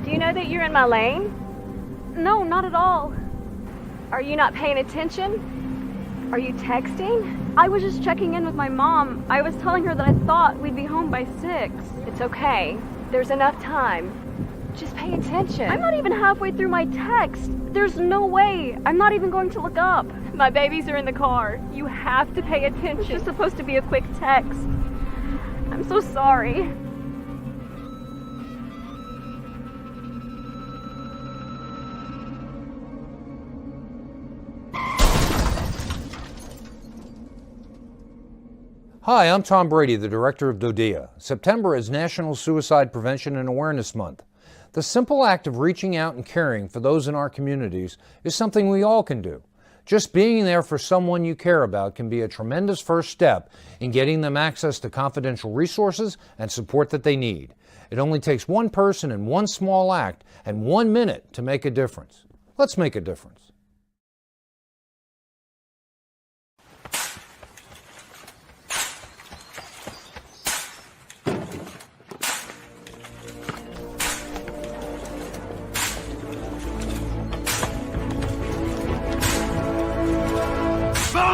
Do you know that you're in my lane? No, not at all. Are you not paying attention? Are you texting? I was just checking in with my mom. I was telling her that I thought we'd be home by 6. It's okay. There's enough time. Just pay attention. I'm not even halfway through my text. There's no way. I'm not even going to look up. My babies are in the car. You have to pay attention. It's just supposed to be a quick text. I'm so sorry. Hi, I'm Tom Brady, the director of DODEA. September is National Suicide Prevention and Awareness Month. The simple act of reaching out and caring for those in our communities is something we all can do. Just being there for someone you care about can be a tremendous first step in getting them access to confidential resources and support that they need. It only takes one person and one small act and 1 minute to make a difference. Let's make a difference.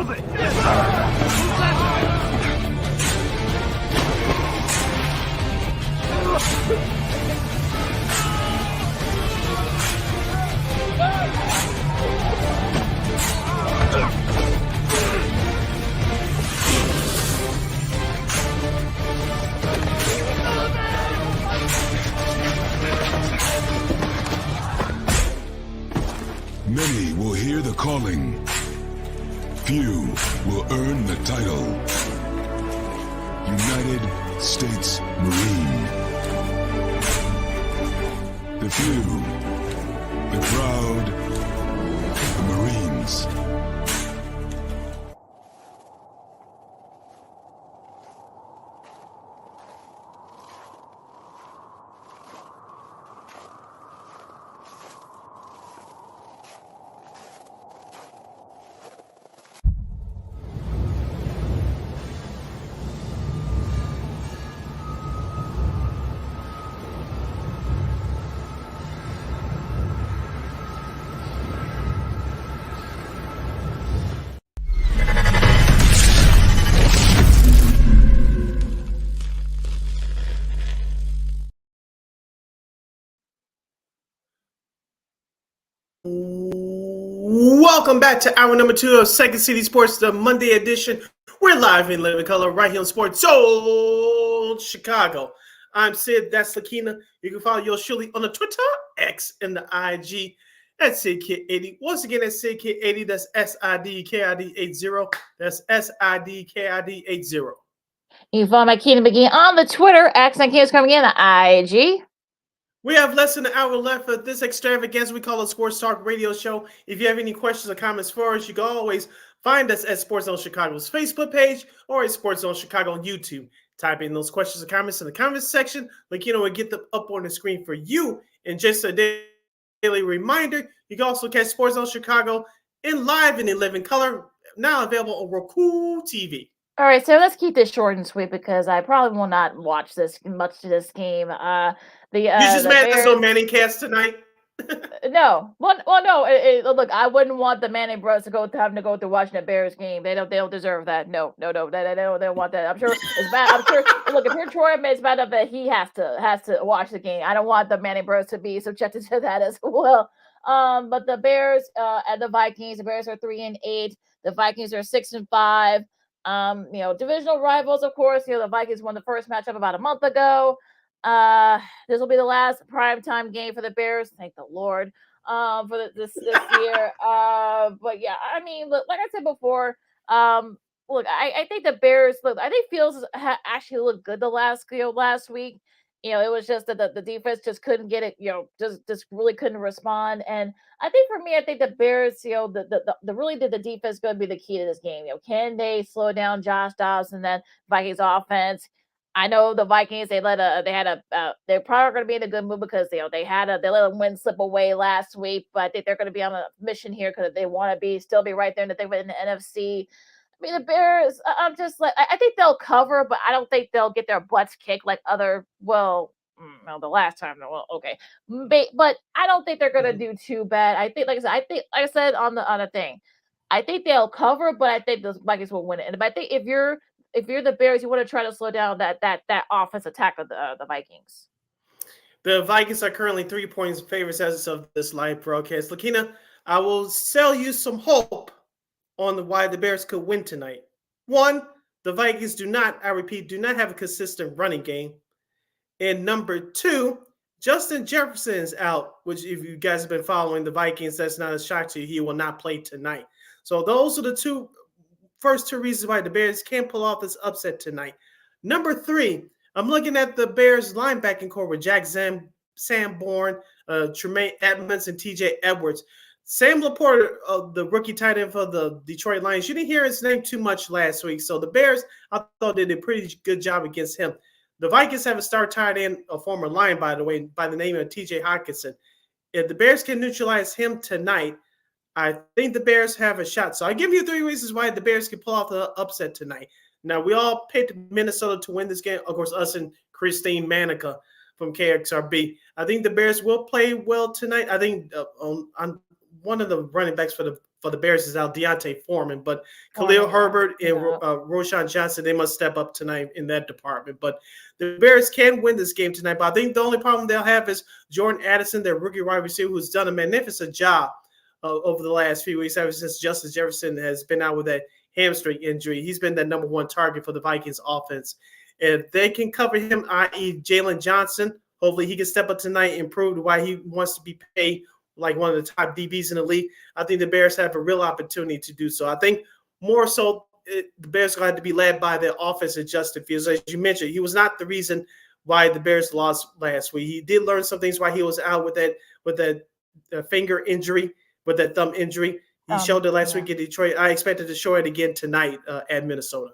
Move it! Many will hear the calling. Few will earn the title. United States Marine. The few, the proud, the Marines. Welcome back to hour number 2 of Second City Sports, the Monday edition. We're live in living color right here on Sports Zone Chicago. I'm Sid. That's Lakina. You can follow yours surely on the Twitter, X, and the IG at SidKid80. Once again, that's SidKid80. That's SIDKID80. That's SIDKID80. You can follow my Keenan McGee on the Twitter, X, and Keenan's coming in the IG. We have less than an hour left for this extravaganza we call a Sports Talk radio show. If you have any questions or comments for us, you can always find us at Sports Zone Chicago's Facebook page or at Sports Zone Chicago on YouTube. Type in those questions or comments in the comments section. We'll get them up on the screen for you. And just a daily reminder, you can also catch Sports Zone Chicago in live and in living color, now available on Roku TV. All right, so let's keep this short and sweet because I probably will not watch much of this game. You just mad there's no Manning cast tonight? No. Well, no. Look, I wouldn't want the Manning bros having to go through watching a Bears game. They don't deserve that. No. They don't want that. I'm sure it's bad. I'm sure. Look, if you're Troy, it's bad enough that he has to watch the game. I don't want the Manning bros to be subjected to that as well. But the Bears and the Vikings, the Bears are 3-8. The Vikings are 6-5. Divisional rivals, of course. The Vikings won the first matchup about a month ago. This will be the last primetime game for the Bears. Thank the Lord. For this year. But yeah, I mean, look, like I said before, look, I think the Bears I think Fields actually looked good the last week. It was just that the defense just couldn't get it, just really couldn't respond. And I think for me, I think the Bears, the defense going to be the key to this game. Can they slow down Josh Dobbs and that Vikings offense? I know the Vikings. They're probably going to be in a good mood because they let a win slip away last week, but I think they're going to be on a mission here because they want to still be right there in the NFC. I mean, the Bears, I'm just like, I think they'll cover, but I don't think they'll get their butts kicked like the last time. Well, okay. But I don't think they're going to do too bad. I think, like I said on the thing, I think they'll cover, but I think the Vikings will win it. And I think if you're the Bears, you want to try to slow down that offense attack of the Vikings. The Vikings are currently 3 points favorites as of this live broadcast. Lakina, I will sell you some hope on why the Bears could win tonight. One, the Vikings do not have a consistent running game. And number two, Justin Jefferson is out, which if you guys have been following the Vikings, that's not a shock to you. He will not play tonight. So those are the first two reasons why the Bears can't pull off this upset tonight. Number three, I'm looking at the Bears linebacking core with Jack Sanborn, Tremaine Edmonds, and TJ Edwards. Sam Laporta, the rookie tight end for the Detroit Lions, you didn't hear his name too much last week. So the Bears, I thought they did a pretty good job against him. The Vikings have a star tight end, a former Lion, by the way, by the name of TJ Hockenson. If the Bears can neutralize him tonight, I think the Bears have a shot. So I give you 3 reasons why the Bears can pull off the upset tonight. Now, we all picked Minnesota to win this game. Of course, us and Christine Manica from KXRB. I think the Bears will play well tonight. I think on one of the running backs for the Bears is out, Deontay Foreman, but Khalil Herbert and Roshan Johnson, they must step up tonight in that department. But the Bears can win this game tonight. But I think the only problem they'll have is Jordan Addison, their rookie wide receiver, who's done a magnificent job over the last few weeks, ever since Justin Jefferson has been out with that hamstring injury. He's been the number one target for the Vikings offense. If they can cover him, i.e. Jalen Johnson, hopefully he can step up tonight and prove why he wants to be paid like one of the top DBs in the league. I think the Bears have a real opportunity to do so. I think more so the Bears are going to have to be led by their offense and Justin Fields. As you mentioned, he was not the reason why the Bears lost last week. He did learn some things why he was out with that finger injury, with that thumb injury. He showed it last week in Detroit. I expected to show it again tonight at Minnesota.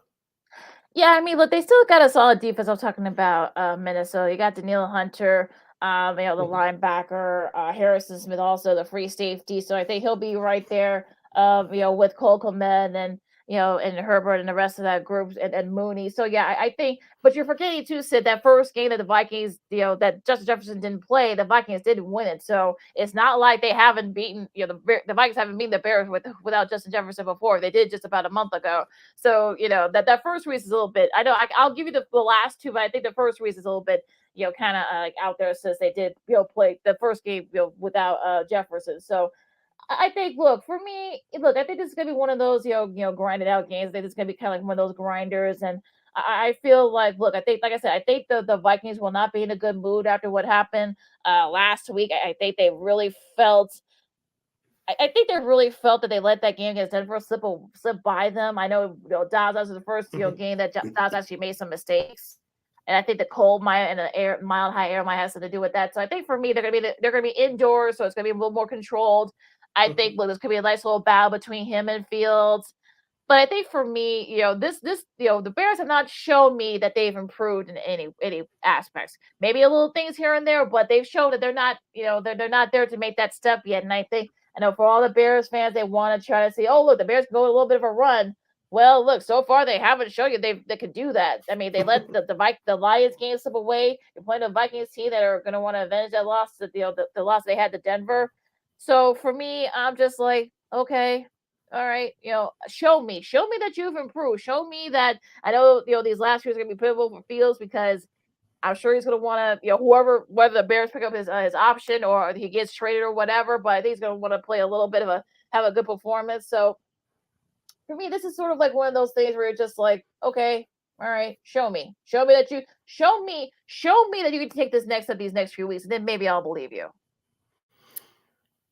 Yeah, I mean, look, they still got a solid defense. I'm talking about Minnesota. You got Danielle Hunter, the linebacker, Harrison Smith, also the free safety. So I think he'll be right there, with Cole Kmet and and Herbert and the rest of that group and Mooney. So yeah, I think, but you're forgetting too, Sid, that first game that the Vikings, that Justin Jefferson didn't play, the Vikings didn't win it. So it's not like they haven't beaten, the Vikings haven't beaten the Bears without Justin Jefferson before. They did just about a month ago. So, that first reason is a little bit, I know I'll give you the last two, but I think the first reason is a little bit, kind of like out there since they did, play the first game, without Jefferson. So, I think, for me, I think this is going to be one of those, grinded out games. I think it's going to be kind of like one of those grinders. And I feel like, I think, like I said, I think the Vikings will not be in a good mood after what happened last week. I think they really felt, that they let that game against Denver slip by them. I know, Dobbs was the first, game that Dobbs actually made some mistakes. And I think the cold and the mild high air might have something to do with that. So I think for me, they're gonna be indoors, so it's gonna be a little more controlled. I think there's gonna be a nice little battle between him and Fields. But I think for me, the Bears have not shown me that they've improved in any aspects. Maybe a little things here and there, but they've shown that they're not, they're not there to make that step yet. And I know for all the Bears fans, they want to try to say, oh, look, the Bears can go a little bit of a run. Well, look, so far they haven't shown you they could do that. I mean, they let the Lions game slip away. You're playing a Vikings team that are going to want to avenge that loss, the loss they had to Denver. So for me, I'm just like, okay, all right, show me that you've improved. Show me that I know these last years are going to be pivotal for Fields because I'm sure he's going to want to, whether the Bears pick up his option or he gets traded or whatever, but I think he's going to want to play a little bit of have a good performance. So for me, this is sort of like one of those things where you're just like, okay, all right, show me that you can take this these next few weeks, and then maybe I'll believe you.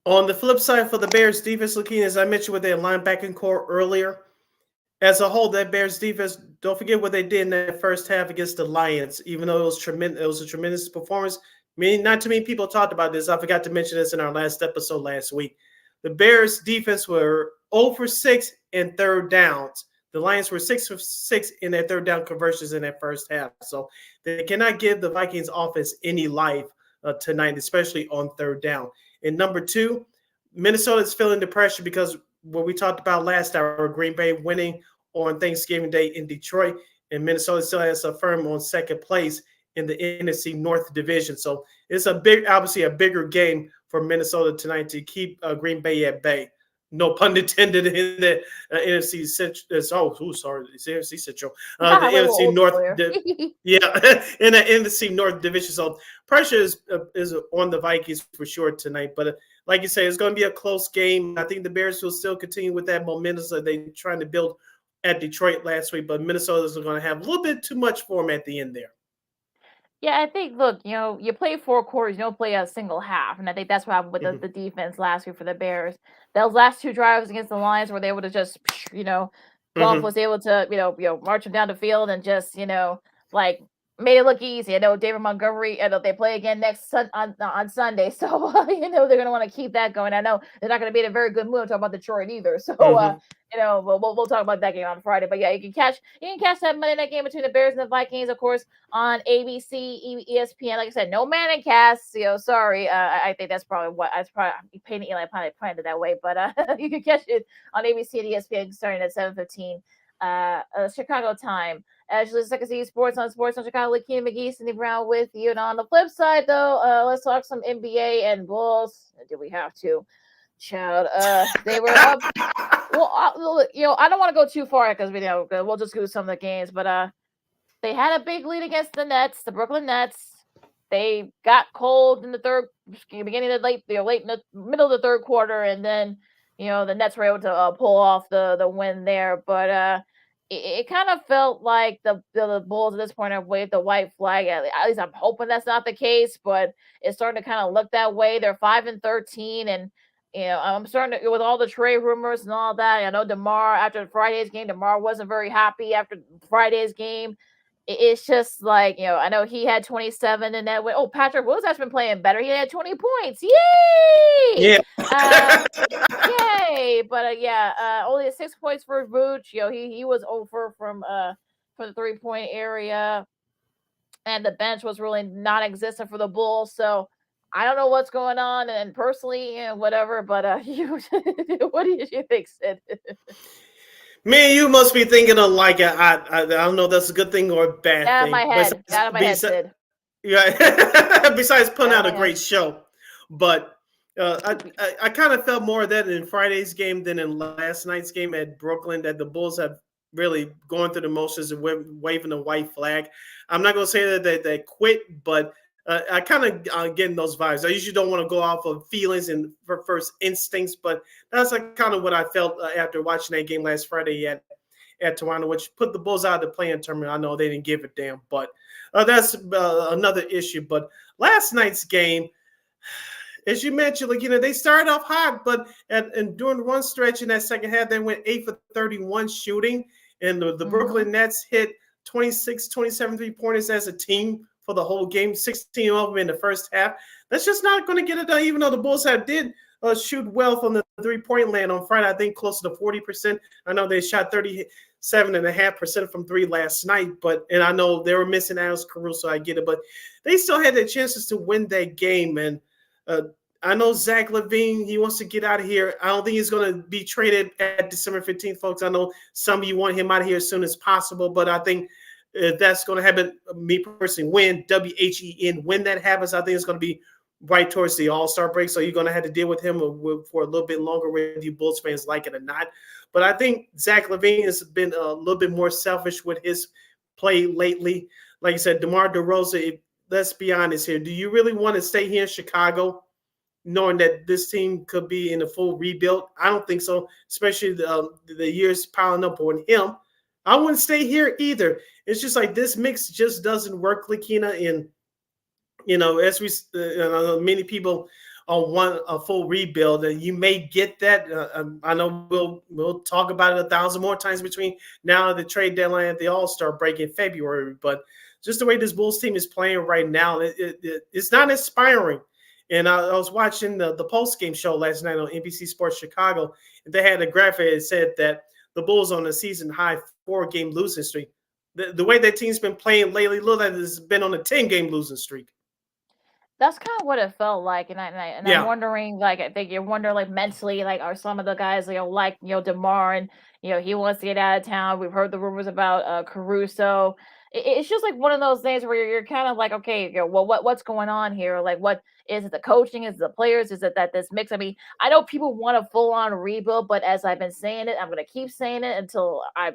On the flip side, for the Bears defense, looking as I mentioned with their linebacking core earlier, as a whole, that Bears defense, don't forget what they did in that first half against the Lions. Even though it was tremendous, it was a tremendous performance. Not too many people talked about this. I forgot to mention this in our last episode last week. The Bears defense were 0 for 6 in third downs. The Lions were 6 for 6 in their third down conversions in that first half. So they cannot give the Vikings offense any life tonight, especially on third down. And number two, Minnesota is feeling the pressure because what we talked about last hour, Green Bay winning on Thanksgiving Day in Detroit, and Minnesota still has a firm on second place in the NFC North division. So it's obviously a bigger game for Minnesota tonight to keep Green Bay at bay. No pun intended in the NFC Central. It's NFC Central. The NFC North. In the NFC North division. So pressure is on the Vikings for sure tonight. But like you say, it's going to be a close game. I think the Bears will still continue with that momentum that they're trying to build at Detroit last week. But Minnesota is going to have a little bit too much for them at the end there. Yeah, I think, look, you play 4 quarters, you don't play a single half. And I think that's what happened with the defense last week for the Bears. Those last 2 drives against the Lions where they would have just, Goff was able to, march them down the field and just, made it look easy. I know David Montgomery, they play again on Sunday. So, they're going to want to keep that going. I know they're not going to be in a very good mood talking about Detroit either. So, we'll talk about that game on Friday. But yeah, you can catch that Monday night game between the Bears and the Vikings, of course, on ABC, ESPN. Like I said, no Manning cast. Sorry. I think that's probably painting Eli planned it that way. But you can catch it on ABC and ESPN starting at 7:15 Chicago time. As you listen to Second Sports on Chicago, with Keenan McGee, Cindy Brown with you. And on the flip side, though, let's talk some NBA and Bulls. Do we have to? Child, they were up. Well, I don't want to go too far because we'll just do some of the games. But they had a big lead against the Nets, the Brooklyn Nets. They got cold in the beginning of the middle of the third quarter, and then the Nets were able to pull off the win there. But it kind of felt like the Bulls at this point have waved the white flag. At least I'm hoping that's not the case, but it's starting to kind of look that way. They're 5-13, and I'm starting to, with all the trade rumors and all that. I know DeMar, after Friday's game, DeMar wasn't very happy after Friday's game. It's just like, I know he had 27 and that way. Oh, Patrick Willis has been playing better. He had 20 points. Yay! Yeah. Yay! But only 6 points for Vooch. He was over from the 3-point area, and the bench was really non-existent for the Bulls. So I don't know what's going on, and personally, whatever. But what do you think, Sid? Man, you must be thinking of I don't know if that's a good thing or a bad thing. Out of my head, Sid. Yeah. Besides putting out a great show. But I kind of felt more of that in Friday's game than in last night's game at Brooklyn, that the Bulls have really gone through the motions and waving the white flag. I'm not going to say that they quit, but I kind of getting those vibes. I usually don't want to go off of feelings and first instincts, but that's kind of what I felt after watching that game last Friday at Toronto, which put the Bulls out of the play-in tournament. I know they didn't give a damn, but that's another issue. But last night's game, as you mentioned, they started off hot, but and during one stretch in that second half, they went 8 for 31 shooting, and the Brooklyn Nets hit 26, 27 3-pointers as a team for the whole game, 16 of them in the first half. That's just not going to get it done, even though the Bulls did shoot well from the 3-point land on Friday, I think close to 40%. I know they shot 37.5% from 3 last night, and I know they were missing Alex Caruso, I get it, but they still had their chances to win that game. And I know Zach LaVine, he wants to get out of here. I don't think he's going to be traded at December 15th, folks. I know some of you want him out of here as soon as possible, but I think if that's going to happen, me personally, when that happens, I think it's going to be right towards the All-Star break. So you're going to have to deal with him for a little bit longer, whether you Bulls fans like it or not. But I think Zach LaVine has been a little bit more selfish with his play lately. Like I said, DeMar DeRozan, let's be honest here. Do you really want to stay here in Chicago, knowing that this team could be in a full rebuild? I don't think so, especially the years piling up on him. I wouldn't stay here either. It's just like this mix just doesn't work, Lakina. And as we many people want a full rebuild, and you may get that. I know we'll talk about it 1,000 more times between now and the trade deadline at the All-Star break in February. But just the way this Bulls team is playing right now, it's not inspiring. And I was watching the post-game show last night on NBC Sports Chicago, and they had a graphic that said that the Bulls on a season-high 4-game losing streak. The way that team's been playing lately, look like it's been on a 10-game losing streak. That's kind of what it felt like, and I'm wondering, like, I think you're wondering, like, mentally, like, are some of the guys, like, DeMar, and he wants to get out of town. We've heard the rumors about Caruso. It's just like one of those things where you're kind of like, okay, well, what's going on here? Like, what is it? The coaching? Is it the players? Is it that this mix? I mean, I know people want a full-on rebuild, but as I've been saying it, I'm gonna keep saying it until I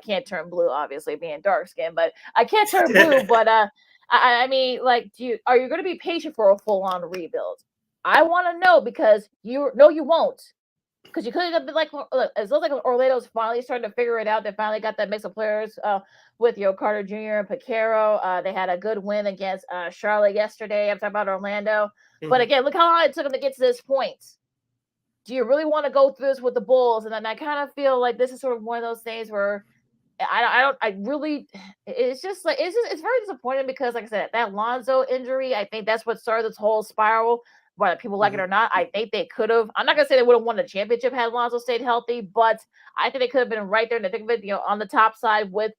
can't turn blue, obviously being dark skinned, but I can't turn blue, but I mean, like, are you going to be patient for a full-on rebuild? I want to know, because you won't, because you could have been like, look, it looks like Orlando's finally starting to figure it out. They finally got that mix of players with Carter Jr. and Pacaro. They had a good win against Charlotte yesterday. I'm talking about Orlando, but again, look how long it took them to get to this point. Do you really want to go through this with the Bulls? And then I kind of feel like this is sort of one of those things where it's just like, it's very disappointing, because like I said, that Lonzo injury, I think that's what started this whole spiral, whether people like it or not. I think they could have, I'm not gonna say they would have won the championship had Lonzo stayed healthy, but I think they could have been right there in the thick of it, on the top side with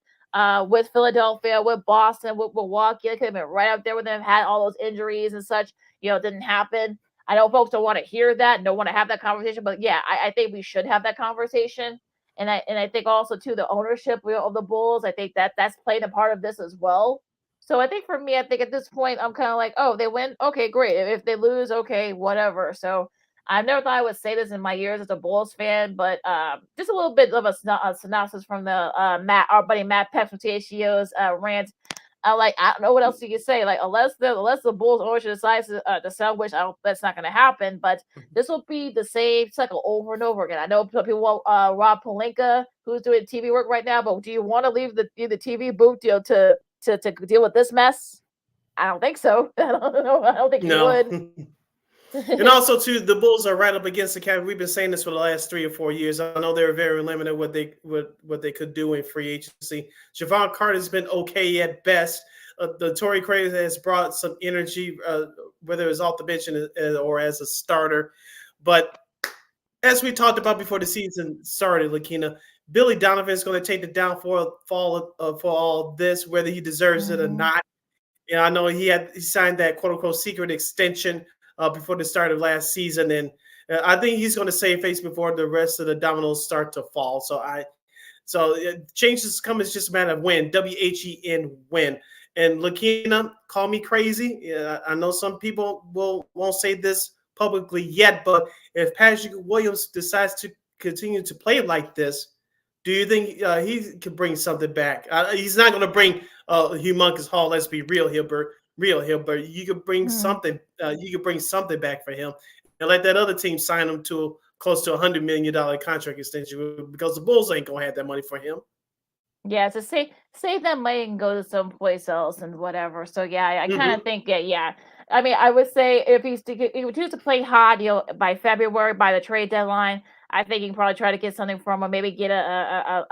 Philadelphia, with Boston, with Milwaukee. They could have been right up there with them, had all those injuries and such. It didn't happen. I know folks don't want to hear that, don't want to have that conversation, but yeah, I think we should have that conversation. And I think also, too, the ownership of the Bulls, I think that's played a part of this as well. So I think for me, I think at this point, I'm kind of like, oh, they win? Okay, great. If they lose, okay, whatever. So I never thought I would say this in my years as a Bulls fan, but just a little bit of a synopsis from the our buddy Matt Peck from THCO's rant. I don't know what else you can say. Like, unless the Bulls ownership decides to sell, which that's not going to happen. But this will be the same cycle over and over again. I know people want Rob Pelinka, who's doing TV work right now. But do you want to leave the TV booth to deal with this mess? I don't think so. I don't know. I don't think you would. And also, too, the Bulls are right up against the cap. We've been saying this for the last 3 or 4 years. I know they're very limited what they could do in free agency. Javon Carter's been okay at best. The Torrey Craig has brought some energy, whether it's off the bench or as a starter. But as we talked about before the season started, Lakina, Billy Donovan is going to take the downfall for all this, whether he deserves it or not. I know he signed that quote unquote secret extension before the start of last season, and I think he's going to save face before the rest of the dominoes start to fall. So changes come. It's just a matter of when. WHEN, when. And Lakina, call me crazy. I know some people won't say this publicly yet, but if Patrick Williams decides to continue to play like this, do you think he can bring something back? He's not going to bring a humongous haul. Let's be real here, Bert. But you could bring something. You could bring something back for him, and let that other team sign him to close to $100 million contract extension, because the Bulls ain't gonna have that money for him. Yeah, so save that money and go to someplace else and whatever. So yeah, I kind of think yeah. I mean, I would say if he continues to play hard, by February, by the trade deadline, I think you can probably try to get something from him. Maybe get a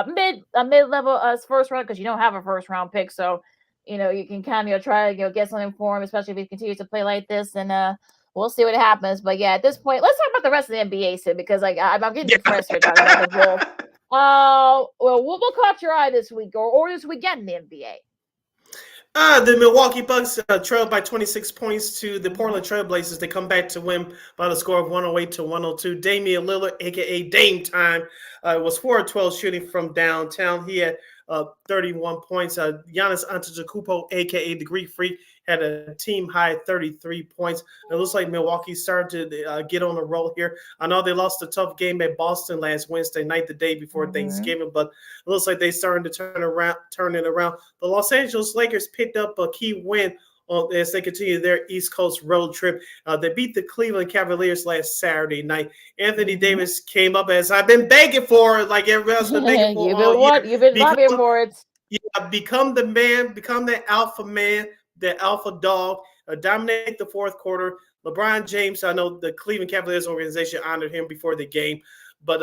mid-level first round, because you don't have a first round pick, so you can kind of try to get something for him, especially if he continues to play like this, and we'll see what happens. But yeah, at this point, let's talk about the rest of the NBA, Sid, because I'm getting depressed here talking about the Bulls. Well, what caught your eye this week or this weekend in the NBA? The Milwaukee Bucks trailed by 26 points to the Portland Trailblazers. They come back to win by the score of 108-102. Damian Lillard, a.k.a. Dame Time, was 4-12 shooting from downtown. He had 31 points. Giannis Antetokounmpo, a.k.a. the Greek Freak, had a team high 33 points. It looks like Milwaukee's starting to get on a roll here. I know they lost a tough game at Boston last Wednesday night, the day before Thanksgiving, but it looks like they're starting to turn it around. The Los Angeles Lakers picked up a key win as they continue their East Coast road trip. They beat the Cleveland Cavaliers last Saturday night. Anthony Davis came up, as I've been begging for, like everybody else been begging for all year. You've been lobbying for it. Yeah, become the man, become the alpha man, the alpha dog, dominate the fourth quarter. LeBron James, I know the Cleveland Cavaliers organization honored him before the game, but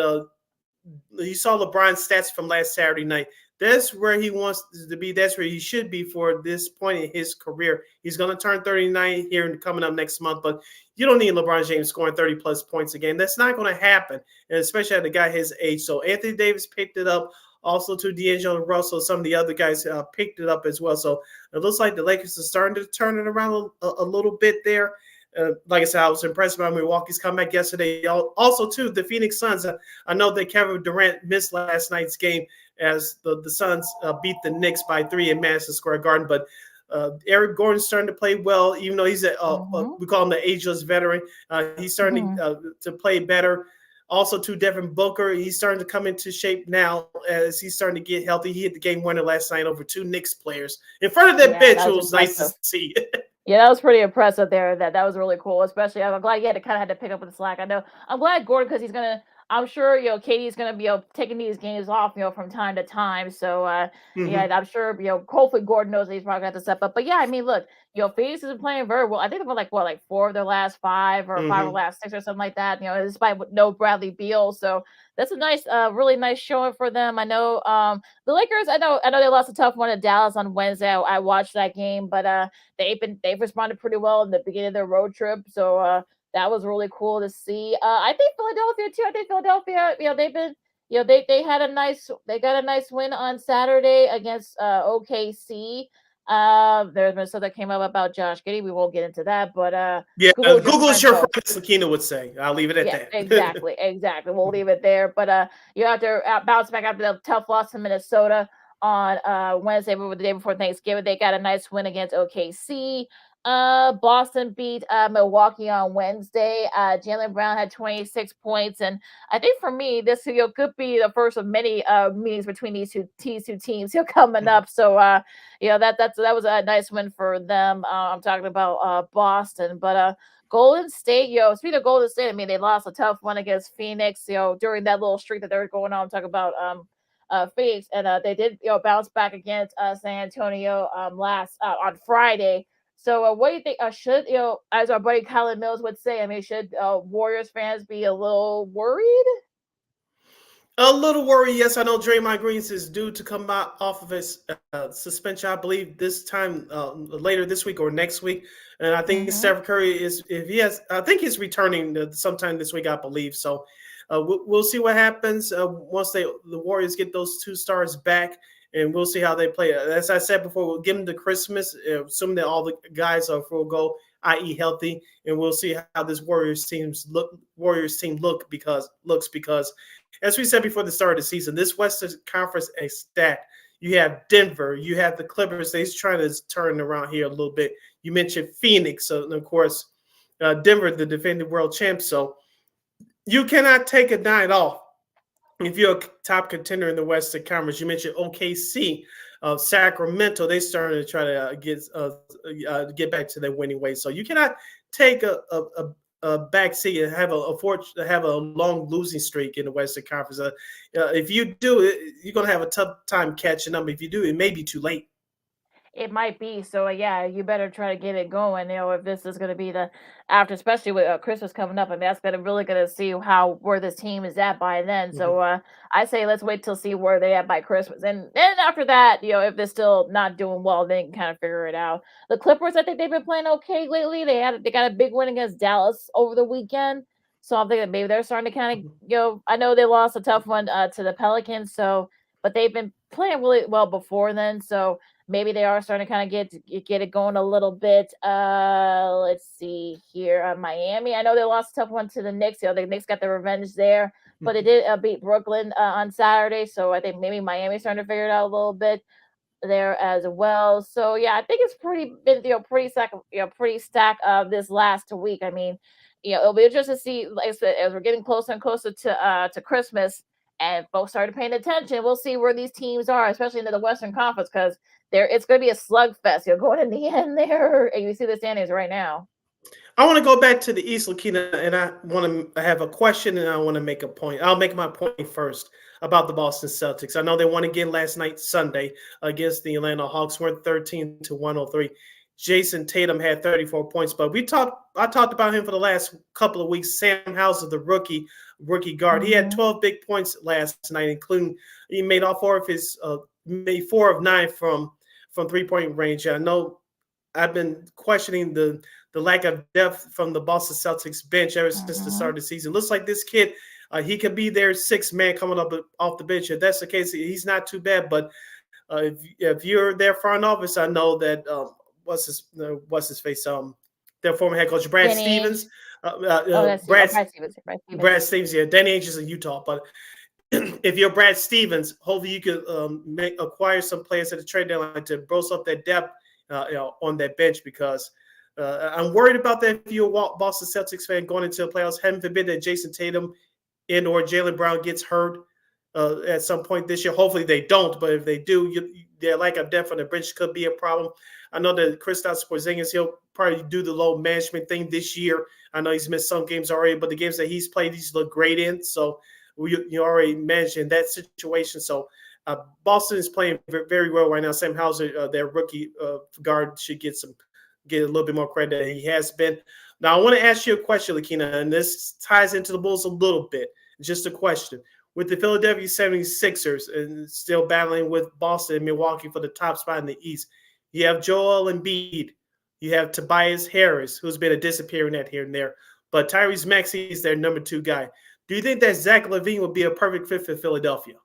you saw LeBron's stats from last Saturday night. That's where he wants to be. That's where he should be for this point in his career. He's going to turn 39 here coming up next month, but you don't need LeBron James scoring 30-plus points a game. That's not going to happen, and especially at a guy his age. So Anthony Davis picked it up. Also to D'Angelo Russell, some of the other guys picked it up as well. So it looks like the Lakers are starting to turn it around a little bit there. Like I said, I was impressed by Milwaukee's comeback yesterday. Also, too, the Phoenix Suns. I know that Kevin Durant missed last night's game as the Suns beat the Knicks by 3 in Madison Square Garden. But Eric Gordon's starting to play well, even though he's we call him the ageless veteran. He's starting to play better. Also, to Devin Booker, he's starting to come into shape now as he's starting to get healthy. He hit the game winner last night over 2 Knicks players in front of that bench. It was nice to see. Yeah, that was pretty impressive there. That was really cool. Especially, I'm glad you had to kind of had to pick up with the slack. I'm glad Gordon, because he's gonna. I'm sure Katie's gonna be taking these games off from time to time. So yeah, I'm sure hopefully Gordon knows that he's probably gonna have to step up. But yeah, I mean, look, Phoenix is playing very well. I think they're like 4 of their last 5 or 5 of the last 6 or something like that. Despite no Bradley Beal, so that's a nice, really nice showing for them. I know the Lakers. I know they lost a tough one to Dallas on Wednesday. I watched that game, but they've responded pretty well in the beginning of their road trip. So that was really cool to see. I think Philadelphia too. I think Philadelphia, they've been, they got a nice win on Saturday against OKC. There's been stuff that came up about Josh Giddey. We won't get into that, but yeah, Google's your friend, as Lakina would say. I'll leave it at that. Exactly. We'll leave it there. But you have to bounce back after the tough loss to Minnesota on Wednesday, the day before Thanksgiving. They got a nice win against OKC. Boston beat Milwaukee on Wednesday. Jaylen Brown had 26 points, and I think for me, this could be the first of many meetings between these two teams coming up. So that was a nice win for them. I'm talking about Boston, but Golden State, speaking of Golden State, I mean, they lost a tough one against Phoenix, during that little streak that they were going on. I'm talking about Phoenix, and they did bounce back against San Antonio on Friday. So what do you think? Should as our buddy Colin Mills would say, I mean, should Warriors fans be a little worried? A little worried, yes. I know Draymond Green is due to come out off of his suspension, I believe, this time later this week or next week. And I think Steph Curry I think he's returning sometime this week, I believe. So we'll see what happens once the Warriors get those 2 stars back. And we'll see how they play. As I said before, we'll give them to Christmas, assuming that all the guys are full go, i.e. healthy, and we'll see how this Warriors team looks because, as we said before the start of the season, this Western Conference is stacked. You have Denver, you have the Clippers. They're trying to turn around here a little bit. You mentioned Phoenix, and of course, Denver, the defending world champ. So you cannot take a night off. If you're a top contender in the Western Conference, you mentioned OKC, Sacramento. They started to try to get back to their winning ways. So you cannot take a back seat and have a long losing streak in the Western Conference. If you do, you're gonna have a tough time catching up. If you do, it may be too late. It might be. So yeah, you better try to get it going. If this is going to be especially with Christmas coming up, and that's really going to see where this team is at by then. So I say let's wait till see where they're at by Christmas, and then after that, if they're still not doing well, then you can kind of figure it out. The Clippers, I think they've been playing okay lately. They got a big win against Dallas over the weekend, so I'm thinking maybe they're starting to kind of I know they lost a tough one to the Pelicans, but they've been playing really well before then, so. Maybe they are starting to kind of get it going a little bit. Let's see here. Miami, I know they lost a tough one to the Knicks. The Knicks got the revenge there, but they did beat Brooklyn on Saturday. So I think maybe Miami's starting to figure it out a little bit. there as well. So yeah, I think it's pretty been pretty stacked this last week. I mean, it'll be interesting to see, like I said, as we're getting closer and closer to Christmas and folks started paying attention. We'll see where these teams are, especially into the Western Conference, because it's going to be a slugfest. You're going in the end there, and you see the standings right now. I want to go back to the East, Lakina, and I want to have a question and I want to make a point. I'll make my point first about the Boston Celtics. I know they won again last night, Sunday, against the Atlanta Hawks. We're 13-103. Jason Tatum had 34 points, but I talked about him for the last couple of weeks. Sam Hauser, the rookie guard, he had 12 big points last night, including he made all made 4 of 9 from 3-point range. I know I've been questioning the lack of depth from the Boston Celtics bench ever since the start of the season. Looks like this kid, he could be their sixth man coming up off the bench. If that's the case, he's not too bad. But if you're their front office, I know that what's his face? Their former head coach Brad Stevens. Brad Stevens. Brad Stevens. Yeah, Danny Ainge is in Utah, but if you're Brad Stevens, hopefully you could acquire some players at the trade deadline to bolster up that depth on that bench, because I'm worried about that if you're a Boston Celtics fan going into the playoffs. Heaven forbid that Jason Tatum and or Jaylen Brown gets hurt at some point this year. Hopefully they don't, but if they do, their lack of depth on the bench could be a problem. I know that Kristaps Porzingis, he'll probably do the load management thing this year. I know he's missed some games already, but the games that he's played, he's looked great in. So you already mentioned that situation. So Boston is playing very well right now. Sam Hauser, their rookie guard, should get a little bit more credit than he has been. Now, I want to ask you a question, Lakina, and this ties into the Bulls a little bit. Just a question. With the Philadelphia 76ers and still battling with Boston and Milwaukee for the top spot in the East, you have Joel Embiid. You have Tobias Harris, who's been a disappearing act here and there. But Tyrese Maxey is their number 2 guy. Do you think that Zach LaVine would be a perfect fit for Philadelphia?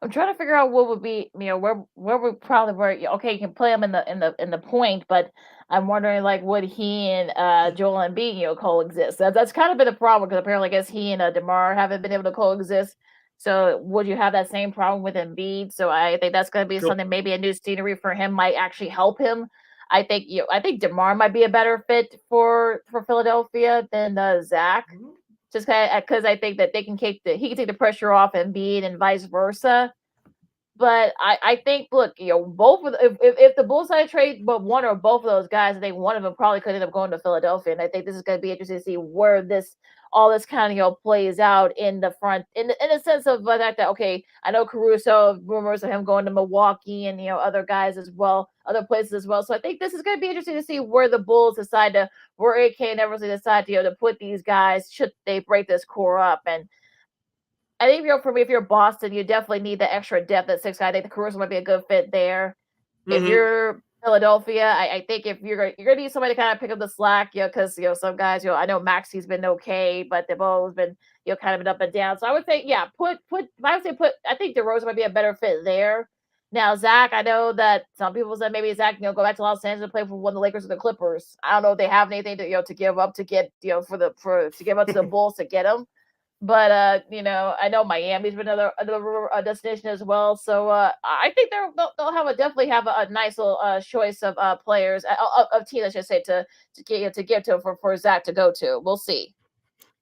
I'm trying to figure out what would be, where we probably were. Okay, you can play him in the point, but I'm wondering, like, would he and Joel Embiid, coexist? That's kind of been a problem, because apparently, I guess he and DeMar haven't been able to coexist. So, would you have that same problem with Embiid? So, I think that's going to be something. Maybe a new scenery for him might actually help him. I think DeMar might be a better fit for Philadelphia than Zach. Mm-hmm. Just because I think that he can take the pressure off Embiid and vice versa. But I think, look, both of if the Bulls had to trade but one or both of those guys, I think one of them probably could end up going to Philadelphia. And I think this is going to be interesting to see where all this kind of plays out in the front, in the sense of the fact that, okay, I know Caruso, rumors of him going to Milwaukee and other guys as well, other places as well. So I think this is going to be interesting to see where the Bulls decide where AK and Eversley decide to put these guys, should they break this core up. And I think for me, if you're Boston, you definitely need the extra depth at 6 guy. I think the Caruso might be a good fit there. Mm-hmm. If you're Philadelphia, I think if you're gonna need somebody to kind of pick up the slack, because some guys, I know Maxey's been okay, but they've always been kind of been up and down. So I would say, I think DeRozan might be a better fit there. Now, Zach, I know that some people said maybe Zach, go back to Los Angeles and play for one of the Lakers or the Clippers. I don't know if they have anything to give up to get to give up to the Bulls to get him. But I know Miami's been another destination as well. So I think they'll definitely have a nice little choice of players of teams, I should say, to give to for Zach to go to. We'll see.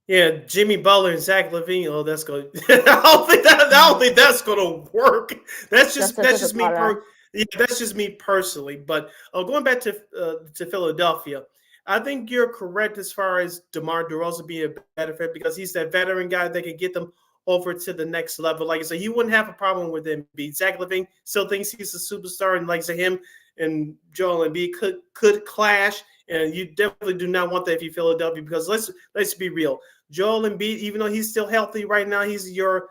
Yeah, Jimmy Butler and Zach LaVine. Oh, that's going. I don't think that's going to work. That's just me. That's just me personally. But going back to Philadelphia, I think you're correct as far as DeMar DeRozan being a better fit, because he's that veteran guy that can get them over to the next level. Like I said, you wouldn't have a problem with Embiid. Zach LaVine still thinks he's a superstar, and like I said, him and Joel Embiid could clash, and you definitely do not want that if you're Philadelphia, because let's be real. Joel Embiid, even though he's still healthy right now, he's your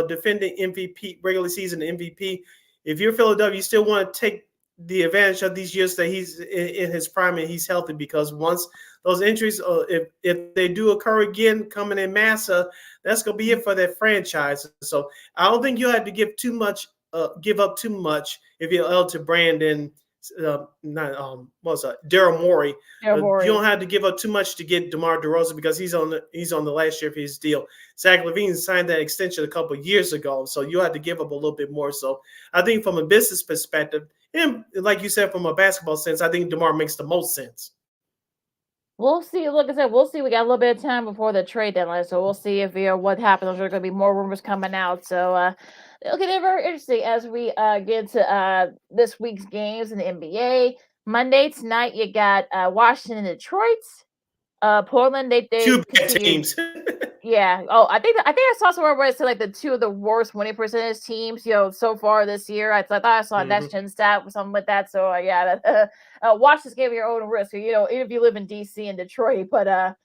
defending MVP, regular season MVP. If you're Philadelphia, you still want to take the advantage of these years that he's in his prime and he's healthy, because once those injuries, if they do occur again coming in mass, that's going to be it for that franchise. So I don't think you'll have to give up too much if you're Elton Brand and not what was it, Daryl Morey. Daryl Morey. You don't have to give up too much to get DeMar DeRozan because he's on the last year of his deal. Zach LaVine signed that extension a couple of years ago, so you have to give up a little bit more. So I think from a business perspective, and like you said, from a basketball sense, I think DeMar makes the most sense. We'll see. Like I said, we'll see. We got a little bit of time before the trade deadline, so we'll see if what happens. There's going to be more rumors coming out. So it'll get very interesting as we get to this week's games in the NBA. Monday tonight, you got Washington and Detroit. Portland, they two bad continue. teams. Yeah. Oh, I think I saw somewhere where it said like the two of the worst winning percentage teams, so far this year. I thought I saw a next gen stat or something with that. So watch this game at your own risk. Even if you live in DC and Detroit, but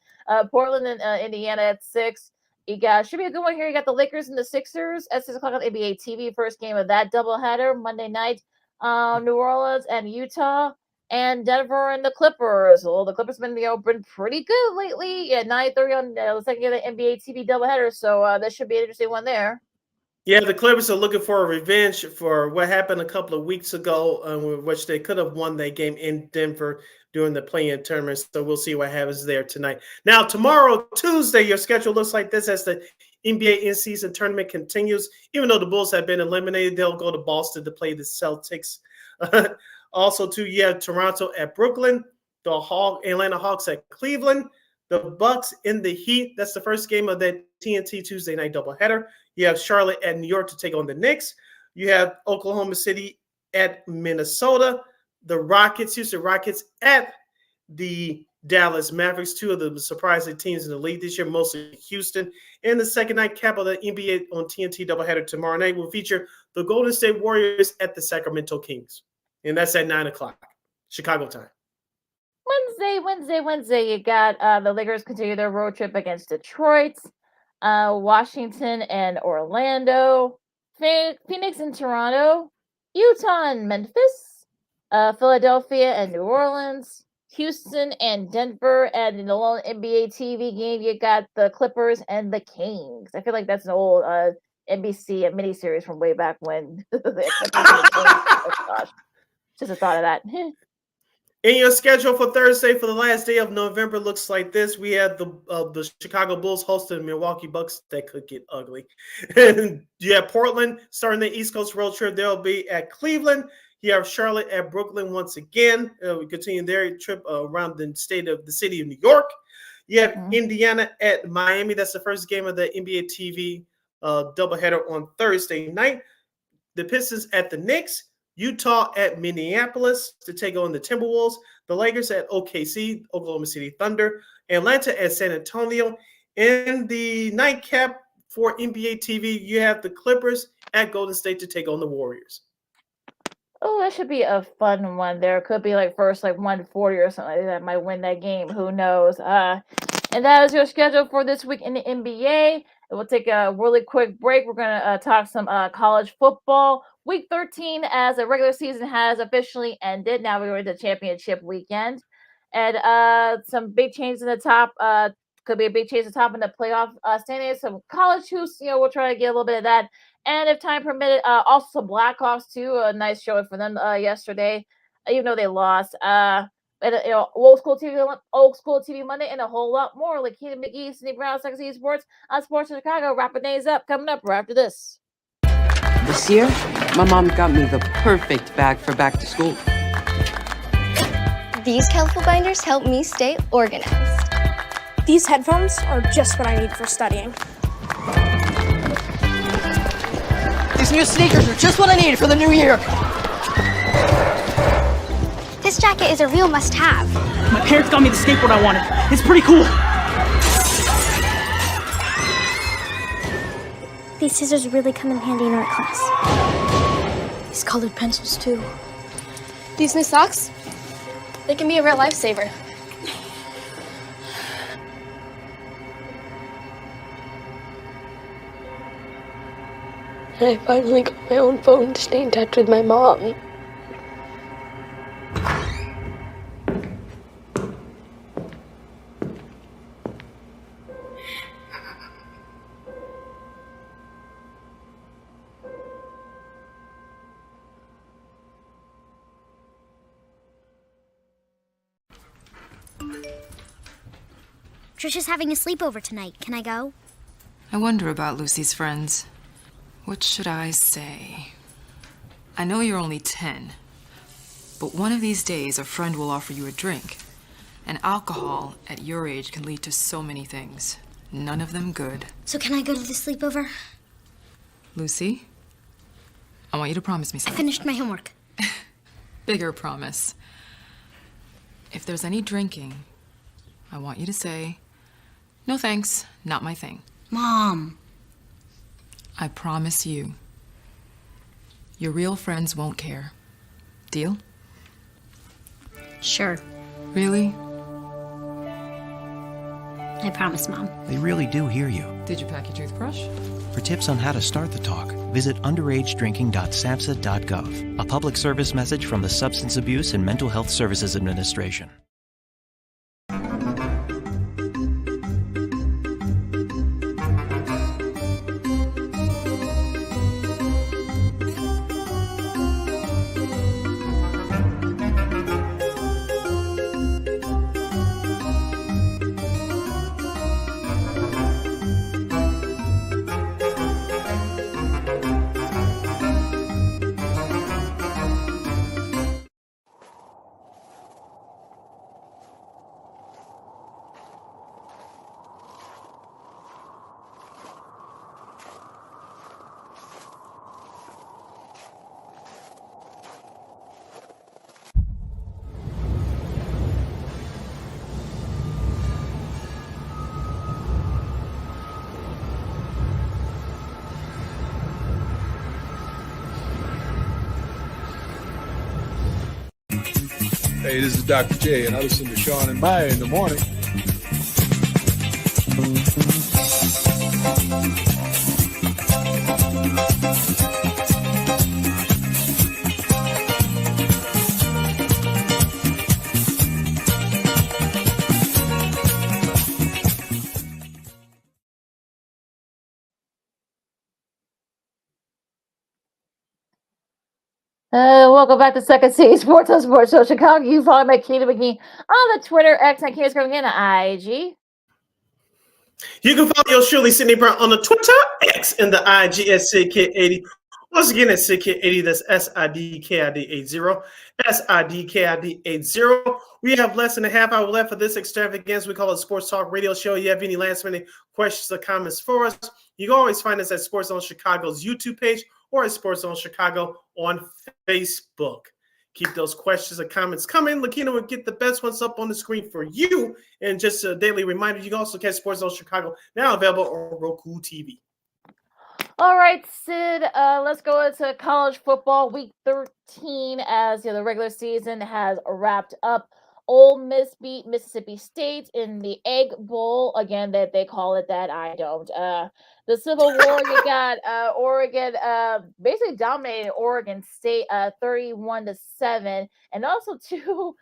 Portland and Indiana at 6. You got should be a good one here. You got the Lakers and the Sixers at 6 o'clock on NBA TV. First game of that doubleheader Monday night. New Orleans and Utah. And Denver and the Clippers. Well, the Clippers have been pretty good lately. Yeah, 9:30 on the second game of the NBA TV doubleheader. So that should be an interesting one there. Yeah, the Clippers are looking for a revenge for what happened a couple of weeks ago, which they could have won that game in Denver during the play-in tournament. So we'll see what happens there tonight. Now, tomorrow, Tuesday, your schedule looks like this as the NBA in-season tournament continues. Even though the Bulls have been eliminated, they'll go to Boston to play the Celtics. Also, too, you have Toronto at Brooklyn, the Atlanta Hawks at Cleveland, the Bucks in the Heat. That's the first game of that TNT Tuesday night doubleheader. You have Charlotte at New York to take on the Knicks. You have Oklahoma City at Minnesota, the Houston Rockets at the Dallas Mavericks, two of the surprising teams in the league this year, mostly Houston. And the second night cap of the NBA on TNT doubleheader tomorrow night will feature the Golden State Warriors at the Sacramento Kings. And that's at 9 o'clock, Chicago time. Wednesday, you got the Lakers continue their road trip against Detroit, Washington and Orlando, Phoenix and Toronto, Utah and Memphis, Philadelphia and New Orleans, Houston and Denver, and in the lone NBA TV game, you got the Clippers and the Kings. I feel like that's an old NBC miniseries from way back when. Oh gosh. Just a thought of that. In your schedule for Thursday, for the last day of November, looks like this. We have the Chicago Bulls hosting the Milwaukee Bucks. That could get ugly. And you have Portland starting the East Coast road trip. They'll be at Cleveland. You have Charlotte at Brooklyn once again. We continue their trip around the city of New York. You have Indiana at Miami. That's the first game of the NBA TV doubleheader on Thursday night. The Pistons at the Knicks. Utah at Minneapolis to take on the Timberwolves, the Lakers at OKC, Oklahoma City Thunder, Atlanta at San Antonio. In the nightcap for NBA TV, you have the Clippers at Golden State to take on the Warriors. Oh, that should be a fun one. There could be first 140 or something like that might win that game. Who knows? And that is your schedule for this week in the NBA. We'll take a really quick break. We're going to talk some college football. Week 13, as the regular season has officially ended. Now we're into championship weekend. And some big changes in the top. Could be a big change at the top in the playoff standings. Some college hoops, we'll try to get a little bit of that. And if time permitted, also some Blackhawks, too. A nice showing for them yesterday, even though they lost. And old school TV Monday, and a whole lot more. Like Keenan McGee, Sidney Brown, Sexy Sports on Sports in Chicago. Wrapping days up, coming up right after this. This year, my mom got me the perfect bag for back to school. These colorful binders help me stay organized. These headphones are just what I need for studying. These new sneakers are just what I need for the new year. This jacket is a real must-have. My parents got me the skateboard I wanted. It's pretty cool. These scissors really come in handy in art class. These colored pencils, too. These new socks? They can be a real lifesaver. I finally got my own phone to stay in touch with my mom. Trisha's having a sleepover tonight. Can I go? I wonder about Lucy's friends. What should I say? I know you're only 10, but one of these days a friend will offer you a drink. And alcohol at your age can lead to so many things. None of them good. So can I go to the sleepover? Lucy, I want you to promise me I something. finished my homework. Bigger promise. If there's any drinking, I want you to say, "No thanks, not my thing." Mom. I promise you. Your real friends won't care. Deal? Sure. Really? I promise, Mom. They really do hear you. Did you pack your toothbrush? For tips on how to start the talk, visit underagedrinking.samhsa.gov. A public service message from the Substance Abuse and Mental Health Services Administration. Hey, this is Dr. J, and I listen to Sean and Maya in the morning. Welcome back to Second City Sports on Sports Show Chicago. You follow my Keita McGee on the Twitter, X, and Keita's coming in on IG. You can follow yours truly, Sydney Brown, on the Twitter, X, and the IG at SidKid80. Once again, at SidKid80, that's SIDKID80. SIDKID80. We have less than a half hour left for this extravaganza. We call it Sports Talk Radio Show. You have any last minute questions or comments for us? You can always find us at Sports Zone Chicago's YouTube page or at Sports Zone Chicago on Facebook. Keep those questions and comments coming. Lakina will get the best ones up on the screen for you. And just a daily reminder, you can also catch Sports Zone Chicago now available on Roku TV. All right, Sid, let's go into college football week 13 as the regular season has wrapped up. Ole Miss beat Mississippi State in the Egg Bowl. Again, that they call it that. I don't. The Civil War, you got Oregon basically dominated Oregon State 31-7. And also, too,